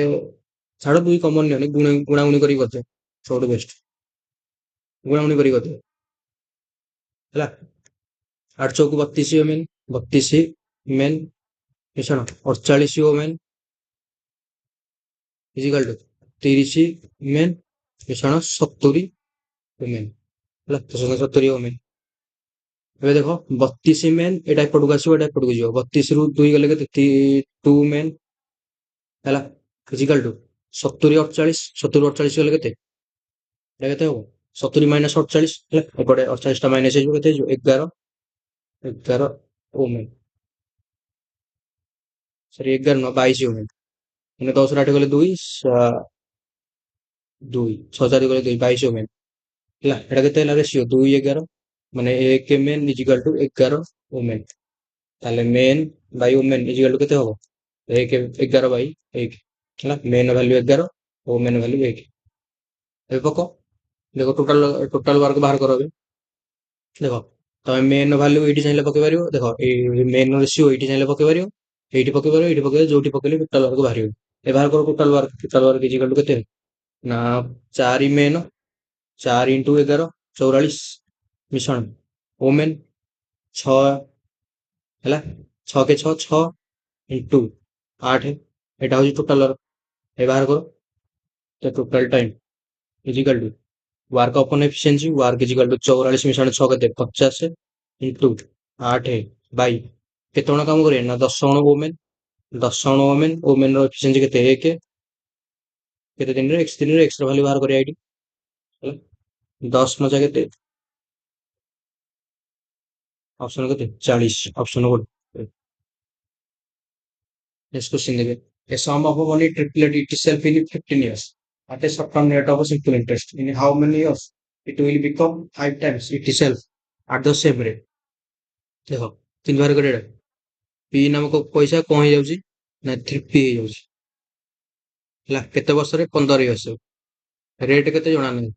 ଛାଡ 2 କମନ ନିଅନି ଗୁଣାଗୁଣି କରିକି କରିଦିଅ ସବୁଠୁ ବେଷ୍ଟ ଗୁଣାଗୁଣି କରିକି କରିଦିଅ ହେଲା 8 ଚଉକୁ 32 ଓମେନ୍ 32 ମେନ୍ ମିଶାଣ 48 ଓମେନ୍ ଇଜିକାଲ ଟୁ 30 ମେନ୍ ମିଶାଣ 70 ଓମେନ୍ ହେଲା 70 ଓମେନ୍ ଏବେ ଦେଖ 32 ମେନ୍ ଏଟା ଏପଟକୁ ଆସିବ ଏଟା ଏପଟକୁ ଯିବ 32 ରୁ 2 ଗଲେ କେତେ 2 ମେନ୍ ହେଲା ଫିଜିକାଲ ଟୁ 70 48 70 48 ଗଲେ କେତେ ଏଟା କେତେ ହବ 70 ମାଇନସ 48 ହେଲା ଏପଟେ 48 ଟା ମାଇନସ ହେଇଯିବ କେତେ ହେଇଯିବ 11 11 ଓମେନ୍ ସରି 11 ନୁହଁ 22 ଓମେନ୍ ମାନେ 10 ରୁ 8 ଗଲେ 2 2 6 4 ଗଲେ 2 22 ଓମେନ୍ ହେଲା ଏଟା କେତେ ହେଲା ରେସିଓ 2 11 ମାନେ 1 ମେନ୍ ଇଜିକାଲ ଟୁ 11 ଓମେନ୍ ତାହେଲେ main Bai women equal to କେତେ ହବ 1 11 ବାଇ 1 ହେଲା ମେନ୍ ଭାଲ୍ୟୁ 11 ଓମେନ୍ ଭାଲ୍ୟୁ 1 ଏବେ ପକ ଦେଖ ଟୋଟାଲ ୱାର୍କ ବାହାର କର ଏବେ ଦେଖ ତମେ ମେନ୍ ଭାଲ୍ୟୁ ଏଇଠି ଚାହିଁଲେ ପକେଇ ପାରିବ। ଦେଖ ଏଇ ମେନ୍ ରେସିଓ ଏଇଠି ଚାହିଁଲେ ପକେଇ ପାରିବ, ଏଇଠି ପକେଇ ପାରିବ, ଏଇଠି ପକେଇ ପାରିବ, ଯୋଉଠି ପକେଇଲେ ଟୋଟାଲ ୱାର୍କ ବାହାରିବ। ଏ ବାହାର କର ଟୋଟାଲ ୱାର୍କ ଇଜିକାଲ ଟୁ କେତେ ନା 4 ମେନ୍ 4 ଇଣ୍ଟୁ 11 44 ମିଶ୍ରଣ ଓମେନ୍ 6 ହେଲା 6 କେ 6 6 ଇଣ୍ଟୁ 8 ଏଇଟା ହଉଛି ଟୋଟାଲ ୱାର୍କ। ଏ ବାହାର କର ତ total time equal to work upon efficiency work equal to 44 ମିଶ୍ରଣ 6 କେତେ 50 ଇଣ୍ଟୁ 8 ବାଇ କେତେ ଜଣ କାମ କରିବେ ନା 10 ଜଣ ଓମେନ୍ 10 ଜଣ ଓମେନ୍ ର ଏଫିସିଏନ୍ସି କେତେ 1 କେତେ ଦିନରେ x ଦିନରେ x ର ଭାଲ୍ୟୁ ବାହାର କରିବା ଏଇଠି ହେଲା 10 ନଜା କେତେ ଅପସନ କେତେ 40 ଅପସନ ଗୋଟେ ନେକ୍ସଟ क्वेश्चन देखे a sum of money tripled itself in 15 years at a certain rate of simple interest in how many years it will become 5 times itself at the same rate ଦେଖ ତିନି ବାହାର କରିବା P ନାମକ ପଇସା କଣ ହେଇଯାଉଛି ନା 3p ହେଇଯାଉଛି ହେଲା କେତେ ବର୍ଷରେ 15 ବର୍ଷ ରେଟ୍ କେତେ ଜଣା ନାହିଁ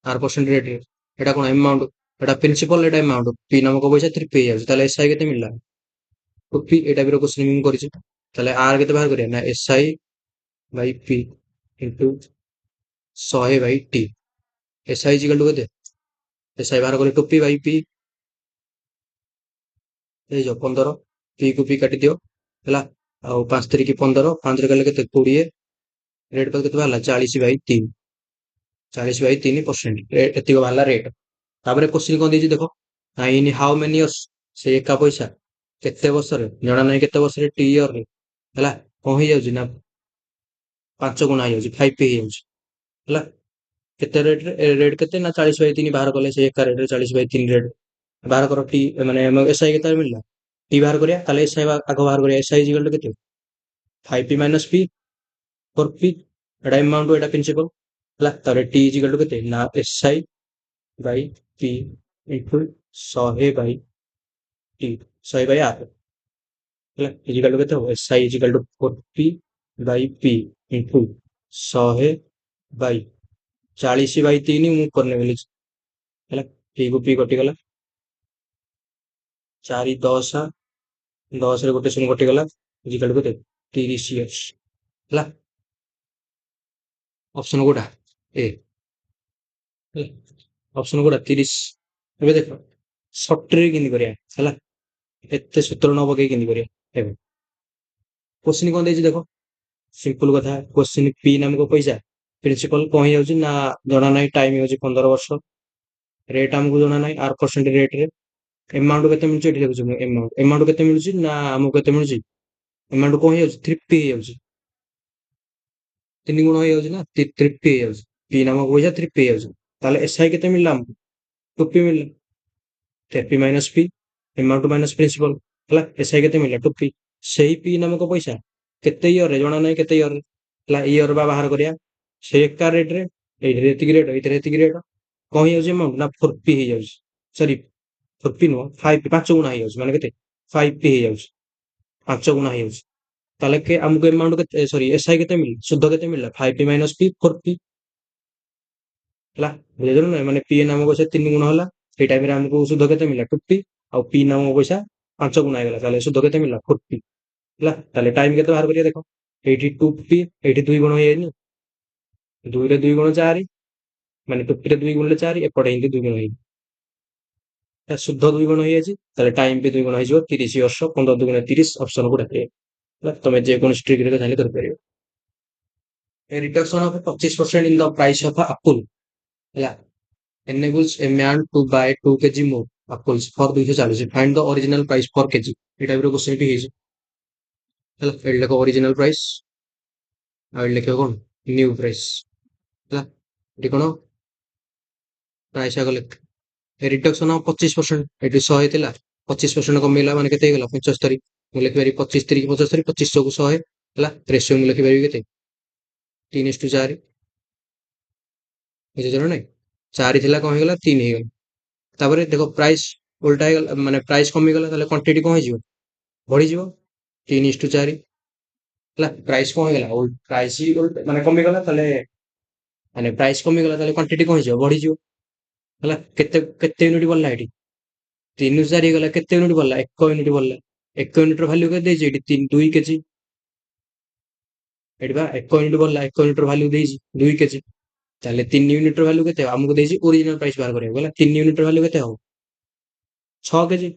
ଆର ପରସେଣ୍ଟ ରେଟ୍ ଏଟା କଣ ଆମାଉଣ୍ଟ ଏଟା ପ୍ରିନ୍ସିପାଲ ଏଟା ଆମାଉଣ୍ଟ ପି ନାମକ ପଇସା 3p ହେଇଯାଉଛି ତାହେଲେ ଏସଆଇ କେତେ ମିଳିଲା तो पी एटा भी क्वेश्चन ମୁଁ କରିଛି ତାହେଲେ r କେତେ ବାହାର କରିବା ନା SI by p into 100 by t SI equal to କେତେ SI ବାହାର କଲେ 2p ବାଇ p ହେଇଯିବ 15 p କୁ p କାଟିଦିଅ ହେଲା ଆଉ 5 3 15 5 ରେ କଲେ କେତେ 20 ରେଟ୍ କେତେ ବାହାରିଲା 40 ବାଇ 3 40 ବାଇ 3% ଏତିକି ବାହାରିଲା ରେଟ୍ ତାପରେ କ୍वेଶ୍ଚନ କଣ ଦେଇଛି ଦେଖ ଇନ୍ ହାଉ ମେନି ଇୟର୍ସ ସେ ଏକା ପଇସା କେତେ ବର୍ଷରେ ଜଣା ନାହିଁ କେତେ ବର୍ଷରେ ଟି ଇୟରରେ ହେଲା କଣ ହେଇଯାଉଛି ନା 5 ଗୁଣା ହେଇଯାଉଛି 5p ହେଇଯାଉଛି ହେଲା କେତେ ରେଟ୍ କେତେ ନା 40 ବାଇ 3 ବାହାର କଲେ ସେ ଏକା ରେଟ୍ ରେ 40 ବାଇ 3 ରେଟ୍ ବାହାର କର ଟି ମାନେ ଏସଆଇ କେତେ ମିଳିଲା ଟି ବାହାର କରିବା ତାହେଲେ ଏସଆଇ ଆଗ ବାହାର କରିବା ଏସଆଇ ଇଜିକାଲ ଟୁ କେତେ 5p ମାଇନସ୍ p 4p ଏଟା ଆମାଉଣ୍ଟ ଏଟା ପ୍ରିନ୍ସିପଲ ହେଲା ତାପରେ ଟି ଇଜିକାଲ ଟୁ କେତେ ନା SI by p into 100 by T 100 by 8 ହେଲା ଇଜିକାଲ ଟୁ କେତେ ହବ SI equal to 4p by p into 100 by 40 by 3 ମୁଁ କରିନେବି ହେଲା p କୁ p କଟିଗଲା 4 10 10 ରେ ଗୋଟେ ଶୂନ କଟିଗଲା ଇଜିକାଲ ଟୁ କେତେ 30 ଇୟର୍ସ ହେଲା ଅପସନ କୋଉଟା ଏ ଅପସନ କୋଉଟା 30 ଏବେ ଦେଖ ସର୍ଟରେ କେମିତି କରିବା ହେଲା ଏତେ ସୂତ୍ର ନ ପକେଇ କେମିତି କରିବା ଏବେ क्वेश्चन କଣ ଦେଇଛି ଦେଖ ସିମ୍ପଲ କଥା क्वेश्चन p ନାମକ ପଇସା ପ୍ରିନ୍ସିପାଲ କଣ ହେଇଯାଉଛି ନା ଜଣା ନାହିଁ ଟାଇମ ହେଉଛି 15 ବର୍ଷ ରେଟ୍ ଆମକୁ ଜଣା ନାହିଁ ଆର ପରସେଣ୍ଟ ରେଟ୍ ରେ ଏମାଉଣ୍ଟ କେତେ ମିଳୁଛି ଏଠି ଦେଖୁଛୁ ଏମାଉଣ୍ଟ କେତେ ମିଳୁଛି ନା ଆମକୁ କେତେ ମିଳୁଛି ଏମାଉଣ୍ଟ କଣ ହେଇଯାଉଛି 3p ହେଇଯାଉଛି 3 ଗୁଣ ହେଇଯାଉଛି ନା 3p ହେଇଯାଉଛି p ନାମକ ପଇସା 3p ହେଇଯାଉଛି ତାହେଲେ SI କେତେ ମିଳିଲା ଆମକୁ 2p ମିଳିଲା 3p minus p amount minus principal ହେଲା SI କେତେ ମିଳିଲା 2p ସେଇ p ନାମକ ପଇସା କେତେ ଇୟରରେ ଜଣା ନାହିଁ କେତେ ଇୟରରେ ହେଲା ଇୟର ବା ବାହାର କରିବା ସେ ଏକା ରେଟ୍ ରେ ଏଇଥିରେ ଏତିକି ରେଟ୍ ଏଇଥିରେ ଏତିକି ରେଟ୍ କଣ ହେଇଯାଉଛି ଏମାଉଣ୍ଟ ନା 4p ହେଇଯାଉଛି ସରି 4p ନୁହଁ 5 ଗୁଣା ହେଇଯାଉଛି ମାନେ କେତେ 5p ହେଇଯାଉଛି 5 ଗୁଣା ହେଇଯାଉଛି ତାହେଲେ ଆମକୁ ଏମାଉଣ୍ଟ କେତେ ସରି SI କେତେ ମିଳିଲା ସୁଧ କେତେ ମିଳିଲା 5p ମାଇନସ୍ p 4p ହେଲା ବୁଝିଲ ନା ମାନେ p ନାମକ ପଇସା 3 ଗୁଣ ହେଲା ସେଇ ଟାଇମରେ ଆମକୁ ସୁଧ କେତେ ମିଳିଲା 2p ଆଉ p ନାମକ ପଇସା 5 ଗୁଣା ହେଇଗଲା ତାହେଲେ ସୁଧ କେତେ ମିଳିଲା 4p ହେଲା ତାହେଲେ ଟାଇମ କେତେ ବାହାର କରିବା ଦେଖ ଏଇଠି 2p ଏଇଠି 2 ଗୁଣ ହେଇଯାଇନି 2 ରେ 2 ଗୁଣ 4 ମାନେ 2p ରେ 2 ଗୁଣିଲେ 4 ଏପଟେ ଏମିତି 2 ଗୁଣ ହେଇଛି ସୁଧ 2 ଗୁଣ ହେଇଯାଇଛି ତାହେଲେ ଟାଇମ ବି 2 ଗୁଣ ହେଇଯିବ 30 ବର୍ଷ 15 ଦୁଗୁଣେ 30 ଅପସନ ଗୁଡା ହେଲା ତମେ ଯେକୌଣସି ଟ୍ରିକ୍ ରେ ଚାହିଁଲେ କରିପାରିବ a reduction of 25% in the price of a apple ହେଲା enables a man to buy 2 kg more apples for 240 find the original price per kg এই টাইপର क्वेश्चन ଟି ହେଇଛି ହେଲା ଏଠି ଲେଖ original price ଆଉ ଏଠି ଲେଖିବ କଣ new price ହେଲା ଏଠି କଣ ପ୍ରାଇସ୍ ଆଗ ଲେଖ ରିଡକ୍ସନ 25% ଏଠି 100 ଥିଲା 25% କମିଗଲା ମାନେ କେତେ ହେଇଗଲା 75 ମୁଁ ଲେଖିପାରିବି 25 3 75 25 କୁ 100 ହେଲା ରେସିଓ ମୁଁ ଲେଖିପାରିବି କେତେ 3:4 ବୁଝିଛ ନା ନାଇଁ 4 ଥିଲା କଣ ହେଇଗଲା 3 ହେଇଗଲା ତାପରେ ଦେଖ ପ୍ରାଇସ୍ ଉଲ୍ଟା ହେଇଗଲା ମାନେ ପ୍ରାଇସ୍ କମିଗଲା ତାହେଲେ କ୍ୱାଣ୍ଟିଟି କଣ ହେଇଯିବ ବଢିଯିବ 3:4 ହେଲା ପ୍ରାଇସ୍ କଣ ହେଇଗଲା ପ୍ରାଇସ୍ ମାନେ କମିଗଲା ତାହେଲେ ମାନେ ପ୍ରାଇସ୍ କମିଗଲା ତାହେଲେ କ୍ୱାଣ୍ଟିଟି କଣ ହେଇଯିବ ବଢିଯିବ ହେଲା କେତେ କେତେ ୟୁନିଟ୍ ବଢିଲା ଏଠି 3 ରୁ 4 ହେଇଗଲା କେତେ ୟୁନିଟ୍ ବଢିଲା 1 ୟୁନିଟ୍ ବଢିଲା 1 ୟୁନିଟ୍ ର ଭାଲ୍ୟୁ କେତେ ଦେଇଛି ଏଠି 2 କେଜି ଏଠି ବା 1 ୟୁନିଟ୍ ବଢିଲା 1 ୟୁନିଟ୍ ର ଭାଲ୍ୟୁ ଦେଇଛି 2 କେଜି ତାହେଲେ 3 ୟୁନିଟ୍ ର ଭାଲ୍ୟୁ କେତେ ହବ ଆମକୁ ଦେଇଛି ଓରିଜିନାଲ ପ୍ରାଇସ୍ ବାହାର କରିବାକୁ ହେଲା 3 ୟୁନିଟ୍ ର ଭାଲ୍ୟୁ କେତେ ହବ 6 କେଜି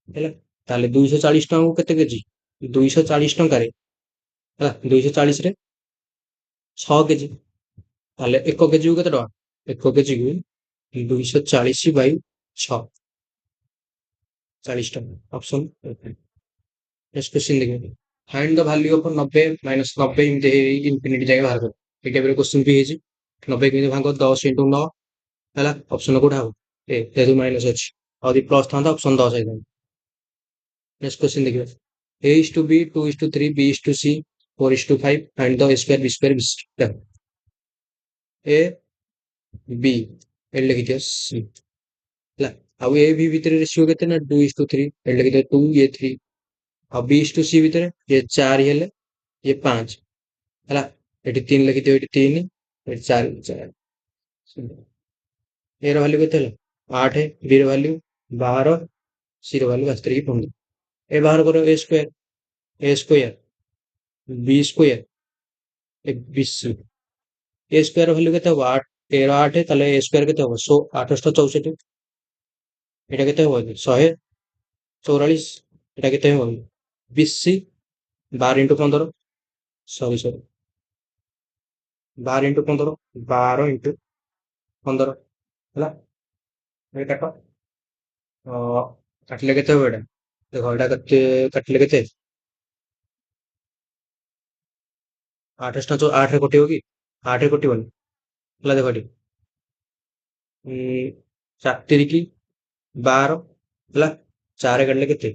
ହେଲା ତାହେଲେ 240 ଟଙ୍କାକୁ କେତେ କେଜି 240 ଟଙ୍କାରେ ହେଲା 240 ରେ 6 କେଜି ତାହେଲେ 1 କେଜି କୁ କେତେ ଟଙ୍କା 1 କେଜି କୁ 240/6 40 ଟଙ୍କା ଅପସନ ନେକ୍ସଟ क्वेश्चन ଦେଖିବେ find the value of 90 minus 90 ଏମିତି ହେଇ ଇନଫିନିଟି ଯାକେ ବାହାର କର ଏଇ ଟାଇପର क्वेश्चन ବି ହେଇଛି 90 କେମିତି ଭାଙ୍ଗ 10 × 9 ହେଲା ଅପସନ କୋଉଟା ହବ ଏ ଯେହେତୁ ମାଇନସ ଅଛି ଆଉ ଯଦି ପ୍ଲସ ଥାନ୍ତା ଅପସନ 10 ହେଇଥାନ୍ତା नेक्स्ट क्वेश्चन देखिए a is to b 2 is to 3 b is to c 4 is to 5 find the a square b square b square a b ଏଠି ଲେଖିଦିଅ c ହେଲା ଆଉ a b ଭିତରେ ରେସିଓ କେତେ ନା 2:3 ଏଠି ଲେଖିଦିଅ 2 ଇଏ 3 ଆଉ b is to c ଭିତରେ ଇଏ 4 ହେଲେ ଇଏ 5 ହେଲା ଏଠି 3 ଲେଖିଦିଅ ଏଠି 3 ଏଠି 4 4 a ର ଭାଲ୍ୟୁ କେତେ ହେଲା 8 b ର ଭାଲ୍ୟୁ 12 c ର ଭାଲ୍ୟୁ 15 ए बाहर करो ए स्क्वायर बी स्क्वायर ए बीस ए स्क्वायर भैल्यू केते हबो 8 13 8 তাহলে ए स्क्वायर केते हबो 2864 এটা কেতে হবো 144 এটা কেতে হবো 20 12 × 15 সরি 12 × 15 12 × 15 ହେଲା ଏ କାଟ କାଟିଲେ କେତେ ହବ ଏଟା ଦେଖ ଏଟା କେତେ କାଟିଲେ କେତେ 8 ରେ କଟିବ କି 8 ରେ କଟିବନି ହେଲା ଦେଖ ଏଠି 4 ତିରିକି 12 ହେଲା 4 କାଟିଲେ କେତେ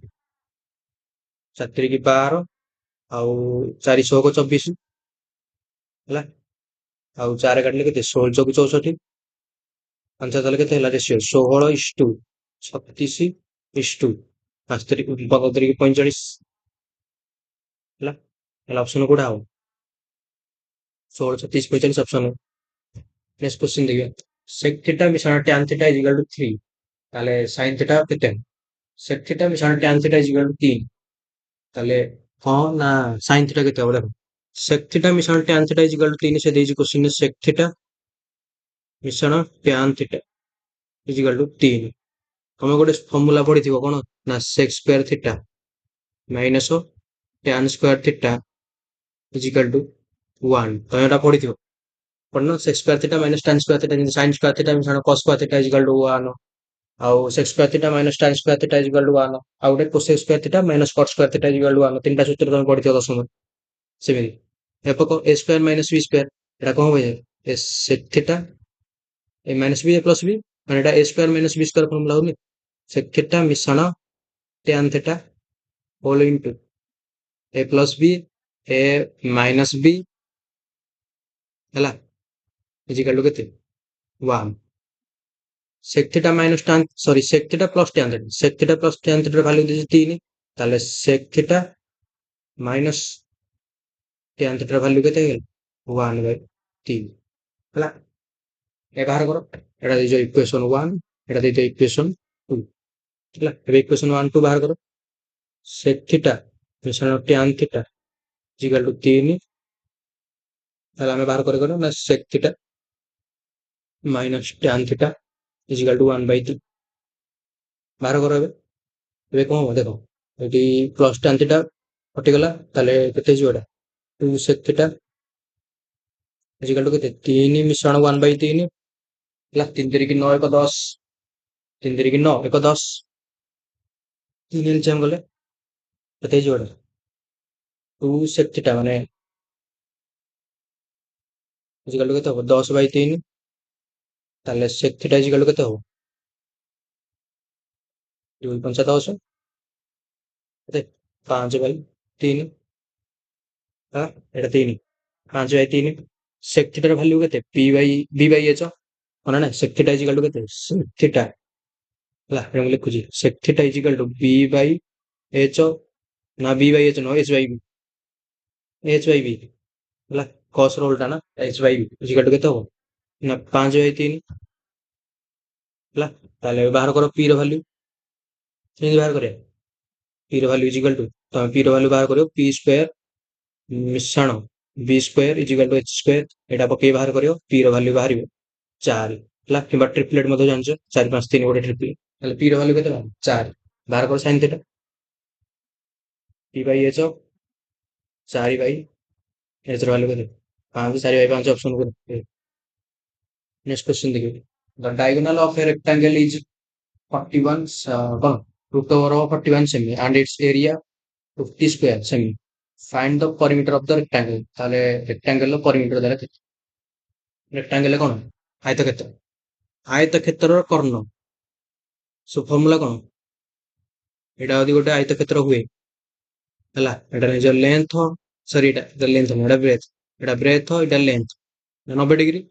4 ତିରିକି 12 ଆଉ 4 ଷୋହଳ 24 ହେଲା ଆଉ 4 କାଟିଲେ କେତେ 16 ଚଉକୁ 64 ଆନ୍ସର ତାହେଲେ କେତେ ହେଲା ରେସିଓ 16:36 5 ତିରିକି 45 ହେଲା ହେଲା ଅପସନ କୋଉଟା ହବ 16 36 45 ଅପସନ नेक्स्ट क्वेश्चन देखिए sec थीटा मिश्रण tan theta is equal to 3 তাহলে sin थीटा केते sec थीटा मिश्रण tan theta is equal to 3 তাহলে हाँ ना sin थीटा केते হবে দেখো sec थीटा मिश्रण tan theta is equal to 3 से ଦେଇଛି क्वेश्चन में sec थीटा मिश्रण tan theta is equal to 3 ତମେ ଗୋଟେ ଫର୍ମୁଲା ପଢିଥିବ କଣ ନା sec square theta minus tan square theta is equal to 1 ତମେ ଏଟା ପଢିଥିବ पढ़ना sec square theta minus tan square theta sin square theta मिश्रण cos square theta is equal to 1 ଆଉ sec square theta minus tan square theta is equal to 1 ଆଉ ଗୋଟେ cosec square theta minus cot square theta is equal to 1 ତିନିଟା ସୂତ୍ର ତମେ ପଢିଥିବ ଦଶମ ସେମିତି ଏପକ a square minus b square ଏଟା କଣ ହବ ଏ sec theta a minus b a plus b ମାନେ ଏଟା a square minus b square formula ହଉନି sec थीटा ମିଶାଣ tan theta whole into a plus b a minus b ହେଲା is equal to केते 1 sec theta minus tan sorry sec theta plus tan theta sec theta plus tan theta ର value ଦେଇଛି 3 ତାହେଲେ sec theta minus tan theta ର value କେତେ ହେଇଗଲା 1/3 ହେଲା ଏ ବାହାର କର ଏଟା ଦେଇଛ ଇକ୍ୱେସନ 1 ଏଟା ଦେଇଛ ଇକ୍ୱେସନ 2 ହେଲା ଏବେ ଇକ୍ୱେସନ 1 2 ବାହାର କର sec theta ମିଶାଣ tan theta is equal to 3 ତାହେଲେ ଆମେ ବାହାର କରିଗଲ ନା sec theta minus tan theta is equal to 1/3 ବାହାର କର ଏବେ କଣ ହବ ଦେଖ ଏଠି ପ୍ଲସ tan theta କଟିଗଲା ତାହେଲେ କେତେ ହେଇଯିବ ଏଟା 2 sec theta is equal to କେତେ 3 ମିଶାଣ 1/3 ହେଲା 3 ତିରିକି 9 1 10 3 ତିରିକି 9 1 10 3 ଏଲସିଏମ ଗଲେ କେତେ ହେଇଯିବ ଏଟା 2 sec theta ମାନେ is equal to କେତେ ହବ 10/3 ତାହେଲେ sec theta is equal to କେତେ ହବ 2 5 10 କେତେ 5/3 ହଁ ଏଟା 3 5/3 sec theta ର ଭାଲ୍ୟୁ କେତେ b/h ମାନେ ନା sec theta is equal to କେତେ sec theta ହେଲା ମୁଁ ଲେଖୁଛି sec theta is equal to b/h ନା b/h ନୁହଁ h/b h/b ହେଲା cos ର ଉଲ୍ଟା ନା h/b is equal to କେତେ ହବ ନା 5/3 ହେଲା। ତାହେଲେ ବାହାର କର ପି ର ଭ୍ୟାଲ୍ୟୁ। କେମିତି ବାହାର କରିବା? ପି ର ଭ୍ୟାଲ୍ୟୁ ଇଜିକାଲ ଟୁ, ତମେ ପି ର ଭ୍ୟାଲ୍ୟୁ ବାହାର କରିବ P square ମିଶାଣ B square ଇଜିକାଲ two H square, ଏଇଟା ପକେଇ ବାହାର କରିବ, ପି ର ଭ୍ୟାଲ୍ୟୁ ବାହାରିବ 4 ହେଲା। କିମ୍ବା ଟ୍ରିପଲେଟ୍ ମଧ୍ୟ ଜାଣିଛ 4 5 3 ଗୋଟେ ଟ୍ରିପଲେଟ୍, ତାହେଲେ ପି ର ଭ୍ୟାଲ୍ୟୁ କେତେ ହେଲା 4। ବାହାର କର sine theta, P by H of 4 by H ର ଭ୍ୟାଲ୍ୟୁ କେତେ 5, 4 ବାଇ 5 ଅପସନ୍ କେତେ। ନେକ୍ସଟ क्वेश्चन देखिए, the diagonal of a rectangle is 41 कौन रूट ओवर ऑफ 41 सेमी एंड इट्स एरिया 50 स्क्वायर सेमी, find the perimeter of the rectangle. ताले rectangle perimeter देला केते? रेक्टेंगल कौन आयतक्षेत्र, आयतक्षेत्र कर्ण, सो फॉर्मूला कौन, एटा यदि गोटे आयतक्षेत्र हुए हला, एटा निज लेंथ, सॉरी एटा लेंथ नहीं, एटा ब्रेथ, एटा लेंथ 90 डिग्री,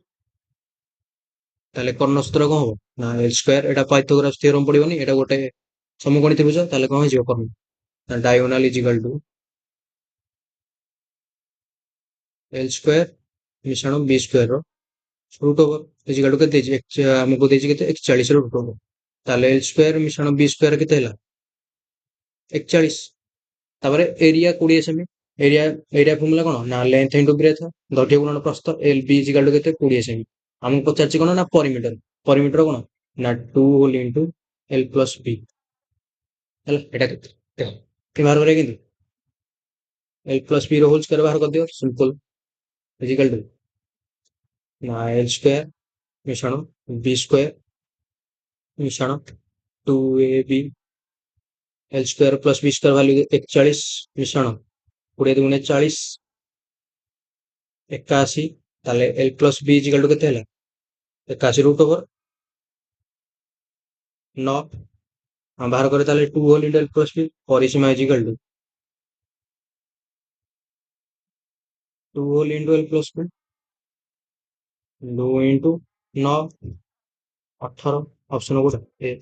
ताले कर्ण सूत्र कौन हो ना एल स्क्वायर, एटा पाइथागोरस थ्योरम पड़िबनी, एटा गोटे समकोणी त्रिभुज, ताले कौन हो कर्ण diagonal is equal to L square मिश्रण B square root over equal to केते हमको देछि केते 41 रो रूट ओवर, ताले एल स्क्वायर मिश्रण बी स्क्वायर केते हला 41, तापर एरिया 20 सेमी, एरिया एरिया फॉर्मूला कोन ना लेंथ इनटू ब्रेथ, दୈर्घ्य गुणन प्रस्थ, एल बी इजिकल टू केते 20 सेमी। हमको पचारछि कोन ना परिमीटर, परिमीटर कोन ना 2 whole into L plus B हला, एटा केते देखो के बाहर करे किंतु एल प्लस बी रो होल स्क्वायर बाहर कर दियो सिंपल, इजिकल टू ना एल स्क्वायर मिश्रण बी स्क्वायर मिश्रण 2ab L square plus B square value 41 मिश्रण 20 दुणे 40 81, ताले L plus B equal to केते हला 81 रूट ओवर 9, हम बाहर करे ताले 2 whole into L plus B, परिसीमा equal to 2 whole into L plus B 2 into 9 18, option को ए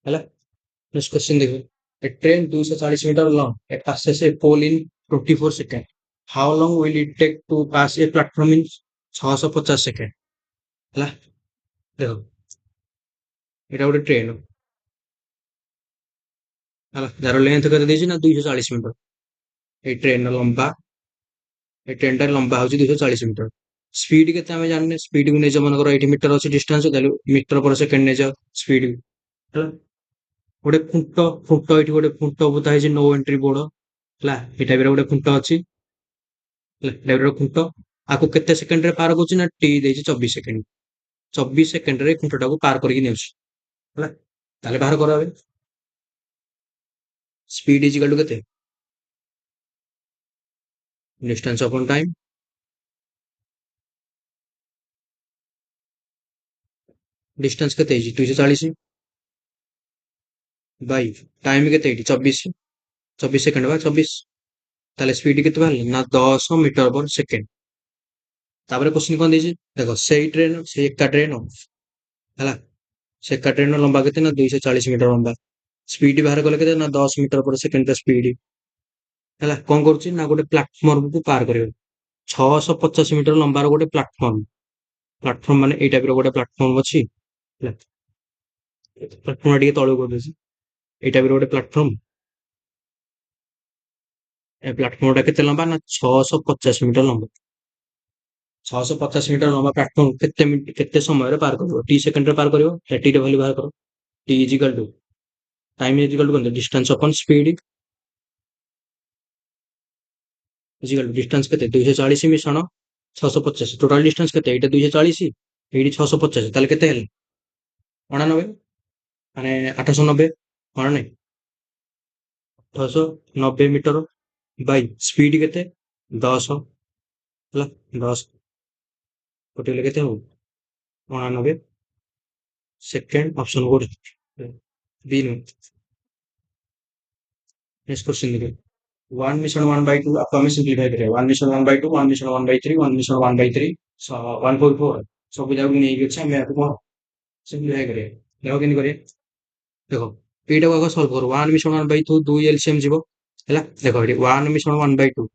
हला। नेक्स्ट क्वेश्चन देखो, a train 240 metre long it passes a pole in 24 seconds, how long will it take to pass a platform in 650 second हला। देखो एटा गोटे train हला, jar length केते देछि ना 240 मीटर, ए ट्रेन लंबा, ए ट्रेन टा लंबा होछि 240 मीटर, स्पीड केते हमें जानने, स्पीड को नै जो मन करो एठी मीटर अछि डिस्टेंस, ताले मीटर पर सेकंड नै जाओ स्पीड हला। गोटे खुंट, खुंट एठी गोटे खुंट बुता है नो एंट्री बोर्ड हला, ए टाइप रे गोटे खुंट अछि हला, टाइप रे खुंट आको केते सेकंड रे पार करछि ना टी देछि 24 सेकंड, 24 सेकंड रे खुंटटा को पार करके नेउछि हला। ताले बाहर करावे स्पीड इज इक्वल टू केते डिस्टेंस अपॉन टाइम, डिस्टेंस केते 240 बाई टाइम केते 24, 24 सेकंड बा 24, ताले स्पीड केते बाहर ना 10 मीटर पर सेकंड। तापर क्वेश्चन कोन देछि देखो, सेही ट्रेन से एका ट्रेन हला, से एका ट्रेन लंबा केते ना 240 मीटर लंबा, स्पीड बाहर कले केते ना 10 मीटर पर सेकंड स्पीड हला। कोन करछि ना गोटे प्लेटफॉर्म को पार करियो, 650 मीटर लंबा रो गोटे प्लेटफॉर्म, प्लेटफॉर्म माने ए टाइप रो गोटे प्लेटफॉर्म अछि हला, प्लेटफॉर्म टिके तळो कर देछि, ए टाइप रो गोटे प्लेटफॉर्म, ए प्लेटफॉर्म टा केते लंबा ना 650 मीटर लंबा, 650 मीटर लंबा प्लेटफॉर्म केते समय रे पार करियो, टी सेकंड रे पार करियो, टी रे वैल्यू बाहर करो, T is equal to time is equal to distance upon speed is equal to distance केते 240 मिश्रण 650, टोटल डिस्टेंस केते एटा 240 एडी 650, ताले केते हेल 89 माने 890 माने नै 890 मीटर बाई स्पीड केते 10 हला, 10 कटिले केते हो 89 सेकंड, ऑप्शन कोड बी नो। नेक्स्ट क्वेश्चन देखिए, 1 मिश्रण 1/2 आपको हमें सिंपलीफाई करें, 1 मिश्रण 1/2 1 मिश्रण 1/3 1 मिश्रण 1/3 1/4 सब जाक नहीं अछि, हमें आपको सिंपलीफाई करें। देखो केनी करिए, देखो एटा को सॉल्व करो, 1 मिश्रण 1/2 2 एलसीएम जीवो हैला। देखो एटी 1 मिश्रण 1/2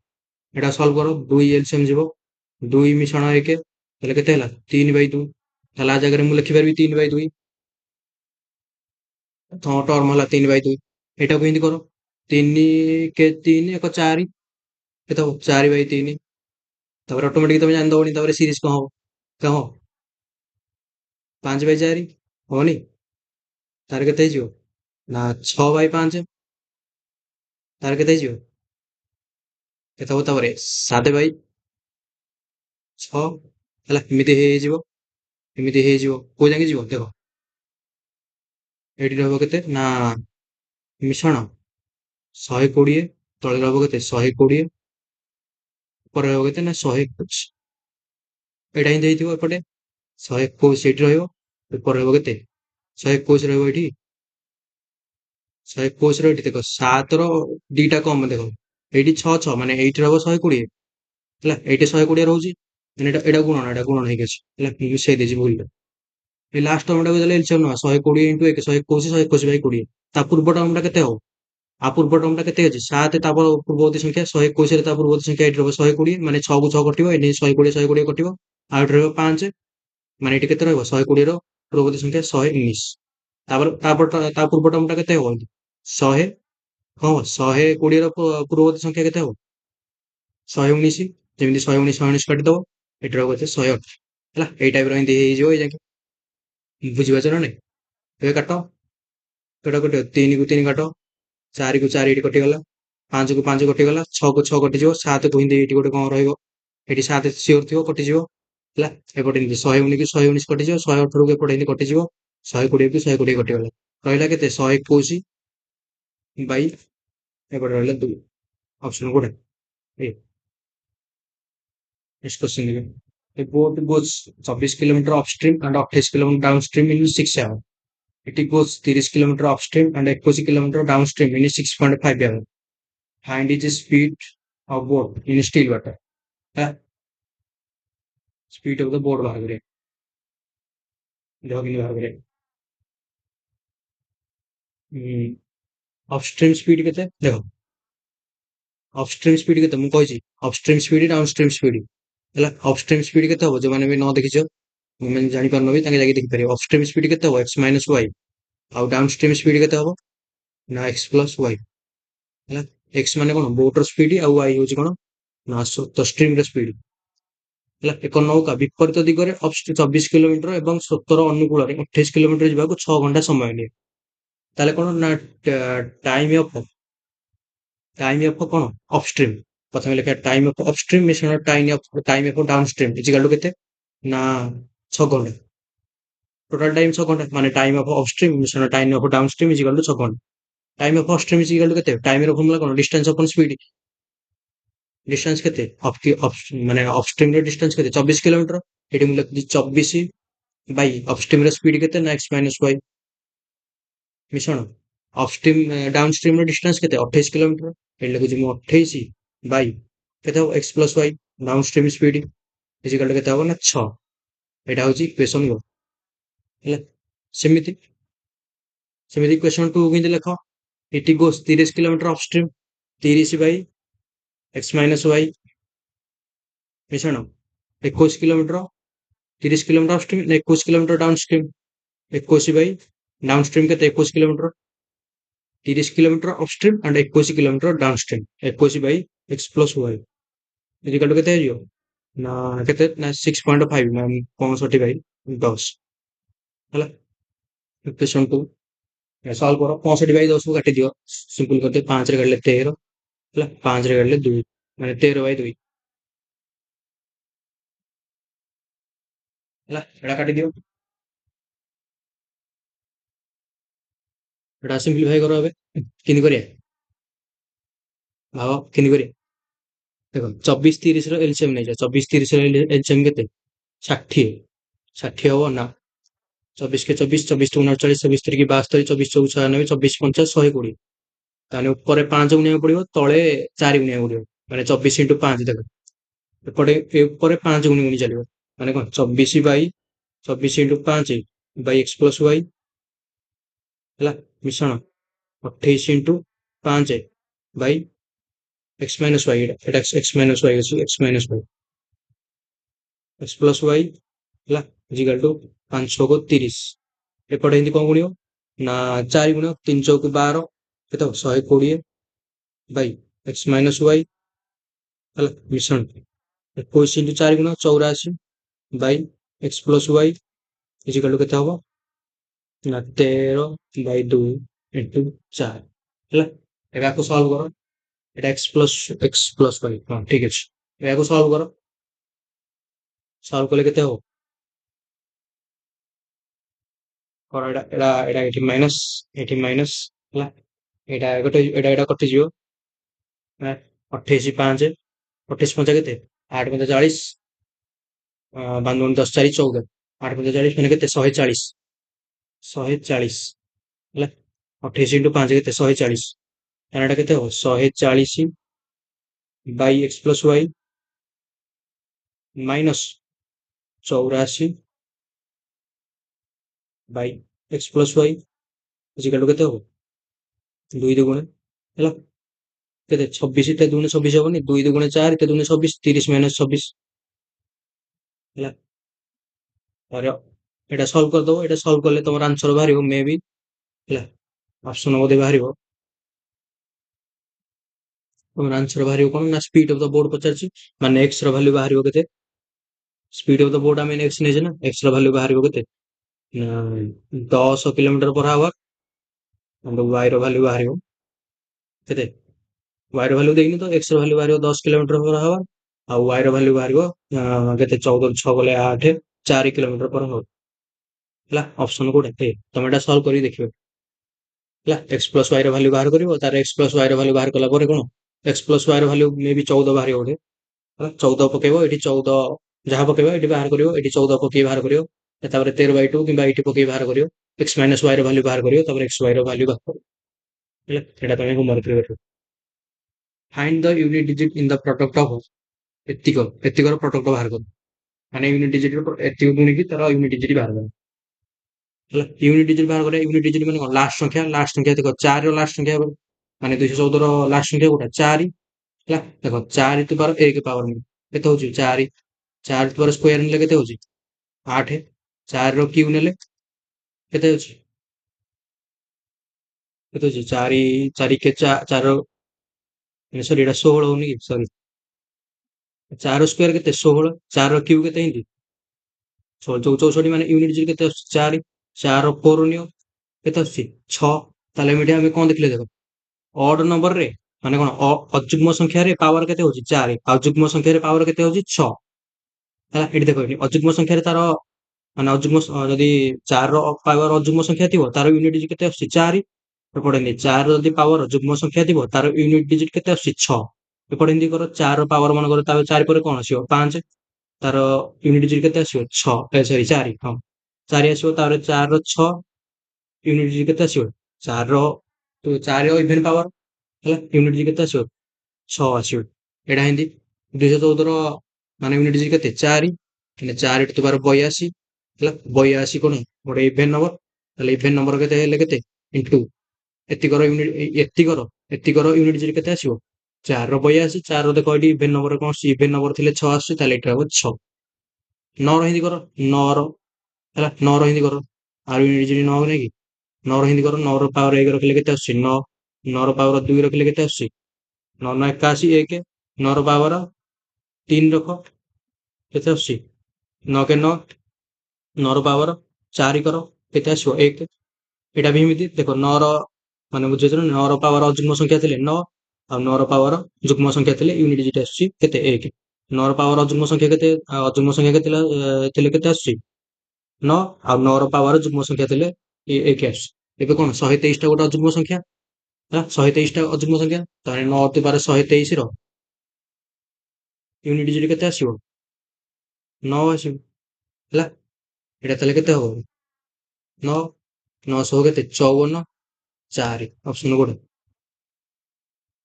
एटा सॉल्व करो, 2 एलसीएम जीवो, 2 मिश्रण 1 तले केते हैला 3/2, ताला जगह रे मु लिखि परबी 3/2 ଟର୍ମ ହେଲା 3/2। ଏଇଟାକୁ ଏମିତି କର, 3 ଏକ 4 କେତେ ହବ 4/3। ତାପରେ ଅଟୋମେଟିକ ତମେ ଜାଣିଦବଣି ତାପରେ ସିରିଜ କଣ ହବ, କଣ ହବ 5/4 ହବନି। ତାର କେତେ ହେଇଯିବ ନା 6/5, ତାର କେତେ ହେଇଯିବ କେତେ ହବ ତାପରେ 7/6 ହେଲା। ଏମିତି ହେଇଯିବ, ଏମିତି ହେଇଯିବ କୋଉ ଯାକେ ଯିବ ଦେଖ। ଏଇଠି ରହିବ କେତେ ନା ମିଶ୍ରଣ 120, ତଳେ ରହିବ କେତେ 120, ଉପରେ ରହିବ କେତେ ନା 121। ଏଇଟା ହିଁ ଦେଇଥିବ ଏପଟେ 121 ଏଇଠି ରହିବ, ଉପରେ ରହିବ କେତେ 121 ରହିବ ଏଇଠି। 121 ର ଏଇଠି ଦେଖ 7 ର ଦିଟା କମ ଦେଖ, ଏଇଠି 6 ମାନେ ଏଇଠି ରହିବ 120 ହେଲା, ଏଇଠି 120 ରହୁଛି, ମାନେ ଏଇଟା ଗୁଣନ ହେଇକି ଅଛି ହେଲା, ମିଶେଇ ଦେଇଛି ଭୁଲରେ। এই ଲାଷ୍ଟ ଟର୍ମଟାକୁ ଦେଲେ ଏଲସିଏମ୍ ନବା 120 ଇଣ୍ଟୁ 1 121 121/20। ତା ପୂର୍ବ ଟର୍ମଟା କେତେ ହବ, ଆ ପୂର୍ବ ଟର୍ମଟା କେତେ ଅଛି 7, ତା ପୂର୍ବବର୍ତ୍ତୀ ସଂଖ୍ୟା 121 ରେ ତା ପୂର୍ବବର୍ତ୍ତୀ ସଂଖ୍ୟା ଏଇଠି ରହିବ 120, ମାନେ 6 କୁ 6 କଟିବ, ଏଠି 120 କଟିବ, ଆଉ ଏଠି ରହିବ 5, ମାନେ ଏଠି କେତେ ରହିବ 120 ର ପୂର୍ବବର୍ତ୍ତୀ ସଂଖ୍ୟା 119। ତାପରେ ତା ପୂର୍ବ ଟର୍ମଟା କେତେ ହବ 100, କଣ ହବ 120 ର ପୂର୍ବବର୍ତ୍ତୀ ସଂଖ୍ୟା କେତେ ହବ 119। ଯେମିତି 119 119 କାଟିଦବ, ଏଠି ରହିବ କେତେ 108 ହେଲା। ଏଇ ଟାଇପ ର ଏମିତି ହେଇଯିବ ଏଇ ଯାକେ। ବୁଝିପାରୁଛ ନା ନାଇଁ? ଏବେ କାଟ, କେଟା କଟିବ 3 କୁ 3 କାଟ, 4 କୁ 4 ଏଇଠି କଟିଗଲା, 5 କୁ 5 କଟିଗଲା, 6 କୁ 6 କଟିଯିବ, 7 କୁ ହିନ୍ତି ଏଇଠି ଗୋଟେ କଣ ରହିବ, ଏଠି 7 ସିଓର ଥିବ କଟିଯିବ ହେଲା। ଏପଟେ ଏମିତି 119 କୁ 119 କଟିଯିବ, 118 କୁ ଏପଟେ ଏମିତି କଟିଯିବ, 120 କୁ 120 କଟିଗଲା, ରହିଲା କେତେ 121 ବାଇ ଏପଟେ ରହିଲା 2। ଅପସନ କୋଉଟା ଏ नेक्स्ट क्वेश्चन देखिए, a boat goes 24 kilometre upstream and 28 kilometre downstream in 6 hours. It goes 30 kilometre upstream and 21 kilometre downstream in 6.5 hours. Find the speed of boat in still water. Speed of the boat बाहर करें, jogging बाहर करें। Upstream speed केते देखो, upstream speed केते ମୁଁ କହିଛି, upstream speed downstream speed ହେଲା। अपस्ट्रीम स्पीड केते हबो, जो माने भी न देखिଛ ମାନେ ଜାଣି ପାରୁନ ବି ତାଙ୍କେ ଯାଇକି ଦେଖିପାରିବ। अपस्ट्रीम स्पीड केते हबो x माइनस y, ଆଉ डाउनस्ट्रीम स्पीड केते हबो ना x प्लस y ହେଲା। x ମାନେ କଣ ବୋଟର ସ୍ପିଡ, ଆଉ y ହଉଛି କଣ ନା ସ୍ରୋତ ଷ୍ଟ୍ରିମ ର ସ୍ପିଡ ହେଲା। ଏକ ନୌକା ବିପରୀତ ଦିଗରେ 24 କିଲୋମିଟର ଏବଂ ସ୍ରୋତର ଅନୁକୂଳରେ 28 କିଲୋମିଟର ଯିବାକୁ 6 ଘଣ୍ଟା ସମୟ ନିଏ। ତାହେଲେ କଣ ନା ଟାଇମ ଅଫ କଣ ଅପଷ୍ଟ୍ରିମ, ପ୍ରଥମେ ଲେଖା ଟାଇମ ଅଫ ଅପଷ୍ଟ୍ରିମ ମିଶ୍ରଣ time of downstream equal to କେତେ ନା 6 ଘଣ୍ଟା। ଟୋଟାଲ ଟାଇମ 6 ଘଣ୍ଟା, ମାନେ ଟାଇମ ଅଫ ଅପଷ୍ଟ୍ରିମ ମିଶ୍ରଣ time of downstream equal to 6 ଘଣ୍ଟା। Time of upstream is equal to केते, टाइम ର ଫର୍ମୁଲା କଣ डिस्टेंस अपॉन स्पीड। डिस्टेंस केते माने अपस्ट्रीम ର डिस्टेंस केते 24 किलोमीटर, एठी ମୁଁ ଲେଖୁଛି 24 बाई अपस्ट्रीम ର स्पीड केते ना x माइनस y मिश्रण अपस्ट्रीम डाउनस्ट्रीम ର डिस्टेंस केते 28 किलोमीटर, एठी ଲେଖୁଛି ମୁଁ 28 बाई केते हो x plus y downstream speed is equal to केते हो ना 6। एटा होची इक्वेशन 1 ହେଲା। ସେମିତି ସେମିତି इक्वेशन 2 କେମିତି ଲେଖ, it goes 30 kilometre upstream, 30 by x minus y मिश्रण 21 kilometre, 30 kilometre upstream 21 kilometre downstream, 21 by downstream के 21 kilometre, 30 kilometre upstream and 21 kilometre downstream, 21 by x plus y equal to केते हो ना केते ना 6.5 ना 65 बाई 10 ହେଲା। इक्वेशन 2 सॉल्व करो, 65 बाई 10 को काटी दियो, सिंपल करते 5 रे काटले 13 ହେଲା, 5 रे काटले 2 माने 13 बाई 2 ହେଲା। ଏଟା କାଟି ଦିଅ, ଏଟା ସିମ୍ପ୍ଲିଫାଇ କର ଏବେ କେମିତି କରିବା ଭାବ କେମିତି କରିବା। ଦେଖ 24 30 ର एलसीएम ନେଇଯା, 24 30 ର एलसीएम केते 60, 60 हबो ना 24 के 24, 24 2 49, 24 3 72, 24 4 96, 24 50 120। ତାହେଲେ ଉପରେ 5 ଗୁଣିବାକୁ ପଡିବ, ତଳେ 4 ଗୁଣିବାକୁ ପଡିବ, ମାନେ 24 ଇଣ୍ଟୁ 5 ଦେଖ ଏପଟେ ଏ ଉପରେ 5 ଗୁଣି ଗୁଣି ଚାଲିବ, ମାନେ କଣ 24 Bai 24 into 5 Bai x plus y ହେଲା, ମିଶ୍ରଣ 28 into 5 Bai x minus y, ଏଟା x ମାଇନସ୍ y ଅଛି, x minus y x plus y ହେଲା, ଇଜିକାଲ ଟୁ 5 6 30। ଏପଟେ ଏମିତି କଣ ଗୁଣିବ ନା 4 × 3 = 12 କେତେ ହବ 120 ବାଇ x ମାଇନସ୍ ୱାଇ ହେଲା ମିଶ୍ରଣ 21 × 4 = 84 by x plus Y equal to କେତେ ହବ ନା 13/2 ଇଣ୍ଟୁ 4 ହେଲା। ଏବେ ଆକୁ ସଲ୍ଭ କର। এটা x ପ୍ଲସ୍ ୱାଇ ହଁ ଠିକ୍ ଅଛି। ଏବେ ଆକୁ ସଲ୍ଭ କର। ସଲ୍ଭ କଲେ କେତେ ହବ କର ଏଇଟା ଏଠି ମାଇନସ୍ ହେଲା। ଏଇଟା କଟିଯିବ। 28 5 28 5 କେତେ 8 5 40 5 10 4 14 8 5 40 ମାନେ କେତେ 140 ହେଲା। 28 × 5 କେତେ 140 ତାହେଲେ ଏଟା କେତେ ହବ 140 by x plus Y minus 84 by x plus Y equal to କେତେ ହବ 2 ଦୁଗୁଣେ ହେଲା କେତେ 26 ତେ ଦୁଗୁଣେ 26 ହବନି 2 ଦୁଗୁଣେ 4 ତେ ଦୁଗୁଣେ 26 30 ମାଇନସ୍ 26 ହେଲା। और ଏଇଟା ସଲ୍ଭ କରିଦବ। ଏଇଟା ସଲ୍ଭ କଲେ ତମର ଆନ୍ସର ବାହାରିବ ମେ ବି ହେଲା ଅପସନ ବୋଧେ ବାହାରିବ। ତମର ଆନ୍ସର ବାହାରିବ କଣ ନା ସ୍ପିଡ୍ ଅଫ୍ ଦ ବୋର୍ଡ ପଚାରିଛି ମାନେ x ର ଭ୍ୟାଲୁ ବାହାରିବ କେତେ ସ୍ପିଡ୍ ଅଫ୍ ଦ ବୋର୍ଡ ଆମେ x ନେଇଛେ ନା x ର ଭ୍ୟାଲୁ ବାହାରିବ କେତେ ନା 10 kilometre per hour and y ର ଭ୍ୟାଲୁ ବାହାରିବ କେତେ y ର ଭ୍ୟାଲୁ ଦେଇନି ତ x ର ଭ୍ୟାଲୁ ବାହାରିବ 10 କିଲୋମିଟର ପର ଆୱାର ଆଉ y ର ଭ୍ୟାଲୁ ବାହାରିବ କେତେ 14 6 ଗଲେ 8 4 କିଲୋମିଟର ପର ଆୱାର ହେଲା ଅପସନ କୋଉଟା ଏ ତମେ ଏଟା ସଲ୍ଭ କରିକି ଦେଖିବ ହେଲା x ପ୍ଲସ୍ y ର ଭ୍ୟାଲୁ ବାହାର କରିବ ତାର x ପ୍ଲସ୍ y ର ଭ୍ୟାଲୁ ବାହାର କଲା ପରେ କଣ x ପ୍ଲସ୍ y ର ଭ୍ୟାଲୁ ମେ ବି 14 ବାହାରିବ ବୋଧେ ହେଲା 14 ପକେଇବ ଏଠି 14 ଯାହା ପକେଇବ ଏଠି ବାହାର କରିବ ଏଠି 14 ପକେଇ ବାହାର କରିବ ତାପରେ 13/2 କିମ୍ବା ଏଠି ପକେଇ ବାହାର କରିବ x ମାଇନସ୍ y ର ଭ୍ୟାଲୁ ବାହାର କରିବ ତାପରେ x y ର ଭ୍ୟାଲୁ ବାହାର କରିବ ହେଲା ଏଟା ତମେ ହୋମୱାର୍କରେ କରିବ। Find the unit digit in the product of ଏତିକର ପ୍ରଡକ୍ଟ ବାହାର କର ମାନେ ୟୁନିଟ୍ ଡିଜିଟ୍ ଏତିକ ଗୁଣିକି ତାର ୟୁନିଟ୍ ଡିଜିଟ୍ ବାହାର କର ହେଲା। ୟୁନିଟ୍ ଡିଜିଟ୍ ବାହାର କରିବା ୟୁନିଟ୍ ଡିଜିଟ୍ ମାନେ କଣ ଲାଷ୍ଟ ସଂଖ୍ୟା ଦେଖ 4 ର ଲାଷ୍ଟ ସଂଖ୍ୟା ମାନେ 214 ର ଲାଷ୍ଟ ସଂଖ୍ୟା କୋଉଟା 4 ହେଲା ଦେଖ 4 ଟୁ ପାୱାର 1 ପାୱାର କେତେ ହଉଛି 4 4 ଟୁ ପାୱାର ସ୍କୋୟାର ନେଲେ କେତେ ହଉଛି 8 4 ର କ୍ୟୁ ନେଲେ କେତେ ଅଛି କେତେ ଅଛି 4 4 କେ 4 ସରି ଏଟା 16 ହଉନି କି ସରି 4 ସ୍କୋୟାର କେତେ 16 4 ର କ୍ୟୁ କେତେ ଏମିତି 64 ମାନେ ୟୁନିଟ୍ ଡିଜିଟ୍ କେତେ ଆସୁଛି 4 4 ର 4 ନିଅ କେତେ ଆସୁଛି 6 ତାହେଲେ ଏମିତି ଆମେ କଣ ଦେଖିଲେ ଦେଖ ଅଡ୍ ନମ୍ବରରେ ମାନେ କଣ ଅଯୁଗ୍ମ ସଂଖ୍ୟାରେ ପାୱାର କେତେ ହଉଛି 4 ଆଉ ଯୁଗ୍ମ ସଂଖ୍ୟାରେ ପାୱାର କେତେ ହଉଛି 6 ହେଲା ଏଠି ଦେଖ ଏଠି ଅଯୁଗ୍ମ ସଂଖ୍ୟାରେ ତାର ମାନେ ଯଦି 4 ର ପାୱାର ଅଯୁଗ୍ମ ସଂଖ୍ୟା ଥିବ ତାର ୟୁନିଟ୍ ଡିଜିଟ୍ କେତେ ଆସୁଛି 4 ଏପଟେ ଏମିତି 4 ର ଯଦି ପାୱାର ଯୁଗ୍ମ ସଂଖ୍ୟା ଥିବ ତାର ୟୁନିଟ୍ ଡିଜିଟ୍ କେତେ ଆସୁଛି 6 ଏପଟେ ଏମିତି କର 4 ର ପାୱାର ମନେ କର ତାପରେ 4 ପରେ କଣ ଆସିବ 5 ତାର ୟୁନିଟ୍ ଡିଜିଟ୍ କେତେ ଆସିବ 6 ସରି 4 ହଁ 4 ଆସିବ ତାପରେ 4 ର 6 ୟୁନିଟ୍ ଡିଜିଟ୍ କେତେ ଆସିବ 4 ର 4 ର ଇଭେନ୍ ପାୱାର ହେଲା ୟୁନିଟ୍ ଡିଜିଟ୍ କେତେ ଆସିବ 6 ଆସିବ ଏଇଟା ଏମିତି 214 ର ମାନେ ୟୁନିଟ୍ ଡିଜିଟ୍ କେତେ 4 ହେଲେ 4 ଟୁ ଦ ପାୱାର 82 ହେଲା 82 କଣ ଗୋଟେ ଇଭେନ୍ ନମ୍ବର ତାହେଲେ ଇଭେନ୍ ନମ୍ବର କେତେ ହେଲେ କେତେ ଇଣ୍ଟୁ ଏତିକର ୟୁନିଟ୍ ଡିଜିଟ୍ କେତେ ଆସିବ 4 ର 82 4 ର ଦେଖ ଏଠି ଇଭେନ୍ ନମ୍ବର କଣ ଆସୁଛି ଇଭେନ୍ ନମ୍ବର ଥିଲେ 6 ଆସୁଛି ତାହେଲେ ଏଇଟା ହବ 6 9 ର ହିନ୍ଦୀ କର 9 ର ହେଲା 9 ର ହିନ୍ଦୀ କର ଆଉ ୟୁନିଟ୍ ଡିଜିଟ୍ 9 ନାଇଁ କି 9 ର ହିନ୍ଦୀ କର 9 ର ପାୱାର 1 ରଖିଲେ କେତେ ଆସୁଛି 9 9 ର ପାୱାର 2 ରଖିଲେ କେତେ ଆସୁଛି 9 9 81 1 9 ର ପାୱାର 3 ରଖ କେତେ ଆସୁଛି 9 କେ 9 9 ର ପାୱାର 4 କର କେତେ ଆସିବ 1 ଏଇଟା ବି ଏମିତି ଦେଖ 9 ର ମାନେ ବୁଝୁଛ ନା 9 ର ପାୱାର ଅଯୁଗ୍ମ ସଂଖ୍ୟା ଥିଲେ 9 ଆଉ 9 ର ପାୱାର ଯୁଗ୍ମ ସଂଖ୍ୟା ଥିଲେ ୟୁନିଟ୍ ଡିଜିଟ୍ ଆସୁଛି କେତେ 1 9 ର ପାୱାର ଅଯୁଗ୍ମ ସଂଖ୍ୟା କେତେ ଅଯୁଗ୍ମ ସଂଖ୍ୟା କେତେ ଥିଲେ କେତେ ଆସୁଛି 9 ଆଉ 9 ର ପାୱାର ଯୁଗ୍ମ ସଂଖ୍ୟା ଥିଲେ 1 ଆସୁଛି ଏବେ କଣ 123 ଟା ଗୋଟେ ଅଯୁଗ୍ମ ସଂଖ୍ୟା ହେଲା 123 ଟା ଅଯୁଗ୍ମ ସଂଖ୍ୟା ତାହେଲେ 9 ଟୁ ପାୱାର 123 ର ୟୁନିଟ୍ ଡିଜିଟ୍ କେତେ ଆସିବ 9 ଆସିବ ହେଲା ଏଇଟା ତାହେଲେ କେତେ ହବ 9 9 କେତେ 54 4 ଅପସନ କୋଉଟା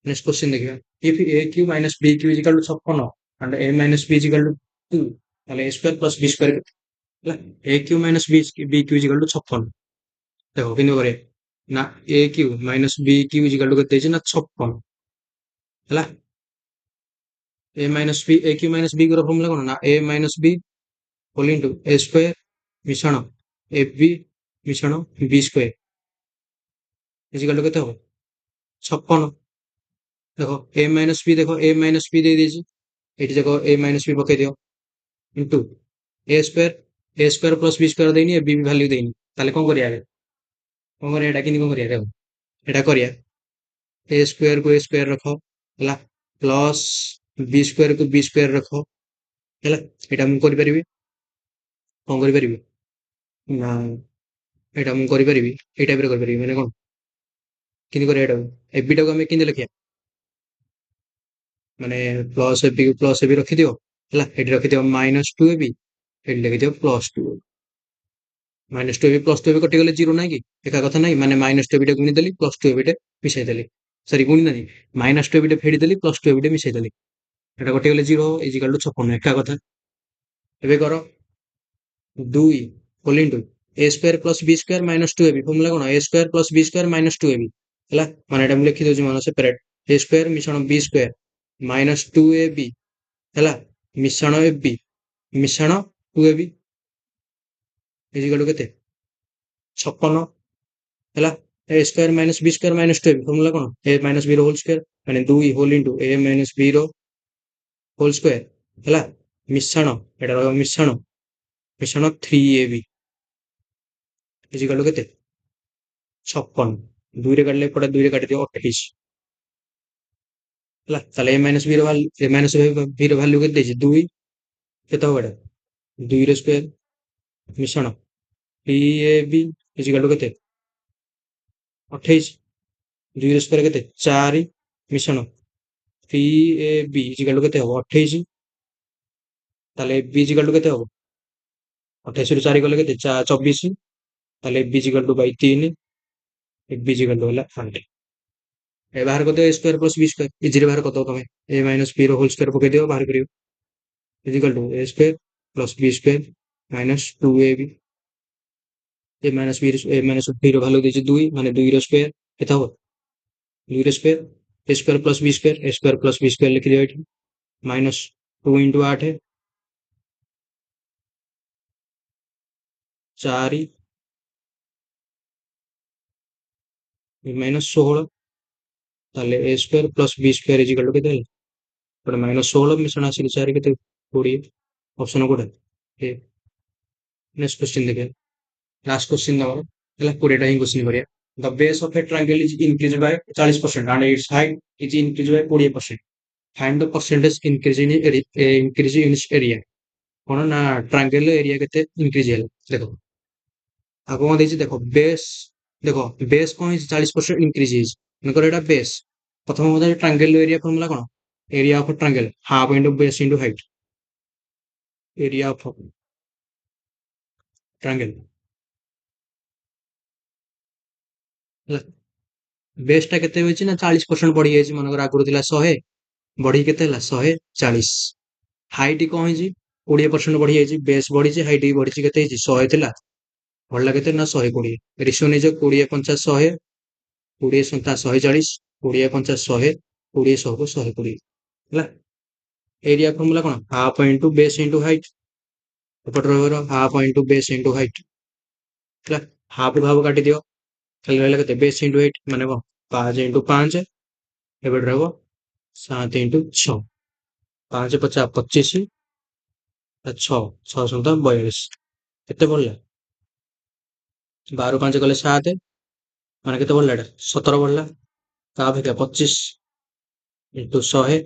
नेक्स्ट क्वेश्चन देखिए if A cube minus B cube equal to 56 and a minus b equal to 2 তাহলে a square plus b square ହେଲା a cube minus b cube equal to 56 দেখো কিন্তু করে না a cube minus b cube equal to କେତେ ହେଇଛି ନା 56 ହେଲା a minus b a cube minus b ର ଫର୍ମୁଲା କଣ ନା a minus b whole into a square मिश्रण ab मिश्रण b स्क्वायर इजिकल टू केते हबो 56 देखो a माइनस b देखो a माइनस b दे दीजिए एटी देखो a माइनस b पके दियो into a square plus b square देनी b भी वैल्यू देनी ताले कोन करिया रे कोन करिया एटा किनी कोन करिया देखो एटा करिया a स्क्वायर को a स्क्वायर रखो हला प्लस b स्क्वायर को b स्क्वायर रखो हला एटा मु करि परिबी कोन करि परिबी ना एटा मु करि परिबी ए टाइप रे करि परिबी माने कोन किनी करिया एटा ए बी टा को हम किनी लिखिया माने प्लस ए बी को प्लस ए बी रखि दियो हला एटी रखि दियो माइनस 2 ए बी एटी लिखि दियो plus 2 minus 2 A B plus 2 A B कटि गले 0 नाही कि एका कथा नाही माने माइनस 2 ए बी टा गुणी देली प्लस 2 ए बी टा मिसाई देली सॉरी गुणी नाही माइनस 2 ए बी टा फेडी देली प्लस 2 ए बी टा मिसाई देली एटा कटि गले 0 इजिकल टू 56 एका कथा एबे करो 2 whole into A square plus B square minus 2 A B formula कोन A square plus B square minus 2 A B हला माने एटा मु लिखि दोजी मानो सेपरेट ए स्क्वायर मिश्रण B square minus 2 A B हला मिश्रण ए बी मिश्रण 2 ए बी इजिकल टू केते 56 हला A square minus B square minus 2 A B formula कोन ए माइनस बी रो होल स्क्वायर माने 2 whole into A minus B रो होल स्क्वायर हला मिश्रण एटा रहबो मिश्रण मिश्रण 3 ए बी इजिकल टू केते 56 2 रे काटले पडा 2 रे काटि दियो 28 हला ताले ए माइनस बी रो वैल्यू ए माइनस बी रो वैल्यू केते देछि 2 केते होबा 2 रे स्क्वायर मिश्रण 3 ए बी इजिकल टू केते 28 2 रे स्क्वायर केते 4 मिश्रण 3 ए बी इजिकल टू केते हो 28 ताले बी इजिकल टू केते हो 28 ରୁ 4 गले केते 24 ताले B equal to by 3 B equal to होला 8 ए बाहर कर दियो a square plus b square इजी रे बाहर कर दो तुम a माइनस b रो होल स्क्वायर पके दियो बाहर करियो equal to a square plus b square minus 2ab a minus b रो वैल्यू देछि 2 माने 2 रो स्क्वायर केता हो 2 रो square a square plus b square लिख दियो एठी माइनस 2 into 8 है 4 माइनस 16 ताले a square plus b square equal to केते पर माइनस 16 मिश्रण आसी 4 केते 20 ऑप्शन कोड ए नेक्स्ट क्वेश्चन देखे लास्ट क्वेश्चन नंबर हला 20 टा ही क्वेश्चन करिया the base of a triangle is increase by 40% and its height is increase by 20% find the percentage increase in its area कोन ना ट्रायंगल एरिया केते increase हेला देखो आगो कोन देछि देखो बेस कोन 40% इंक्रीज हिज नकर एटा बेस प्रथम मते triangle area formula cone area of triangle half into base into height area of triangle base टा केते होइछि ना 40% बढ़ी जाइछि मनकर आगुर थिला 100 बढ़ी केते हला 140 हाइट कोन होइछि 20% बढ़ी जाइछि बेस बढ़ी हाइट भी बढ़ी केते होइछि 100 थिला बढ़ला केते ना 120 रेशियो नै जे 20 50 100 20 सन्ता 140 20 50 100 20 100 को 120 हला एरिया फॉर्मूला कोन half into base into height एपट रहर half into base into height हला हाफ भाग काटी दियो खाली रहला केते बेस इनटू हाइट माने को 5 इनटू 5 एपट रहबो 7 इनटू 6 5 50 25 6 6 सन्ता 42 केते बढ़ला 12 5 गले 7 माने केते बढ़ला एटा 17 बढ़ला का भेका 25 इनटू 100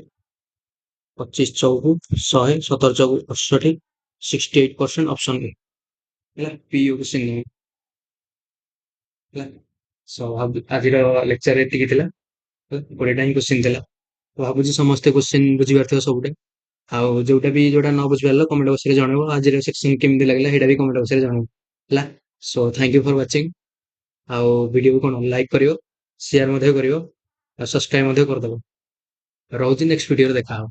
25 चौकु 100 17 चौकु 68 68% ऑप्शन ए ହେଲା PU क्वेश्चन ହେଲା ସो ଆଜିର ଲେକ୍ଚର ଏତିକି ଥିଲା 20ଟା ହିଁ କ୍वेଶ୍ଚନ ଥିଲା ଭାବୁଛି ସମସ୍ତେ କ୍वेଶ୍ଚନ ବୁଝିପାରୁଥିବ ସବୁଟେ ଆଉ ଯୋଉଟା ନ ବୁଝିପାରିଲ କମେଣ୍ଟ ବକ୍ସରେ ଜଣେଇବ ଆଜିର ସେକ୍ସନ କେମିତି ଲାଗିଲା ସେଇଟା ବି କମେଣ୍ଟ ବକ୍ସରେ ଜଣେଇବ ହେଲା so thank you for watching ଆଉ ଭିଡ଼ିଓକୁ କଣ ଲାଇକ୍ କରିବ ସେୟାର ମଧ୍ୟ କରିବ ଆଉ ସବସ୍କ୍ରାଇବ ମଧ୍ୟ କରିଦବ ରହୁଛି ନେକ୍ସଟ ଭିଡ଼ିଓରେ ଦେଖା ହବ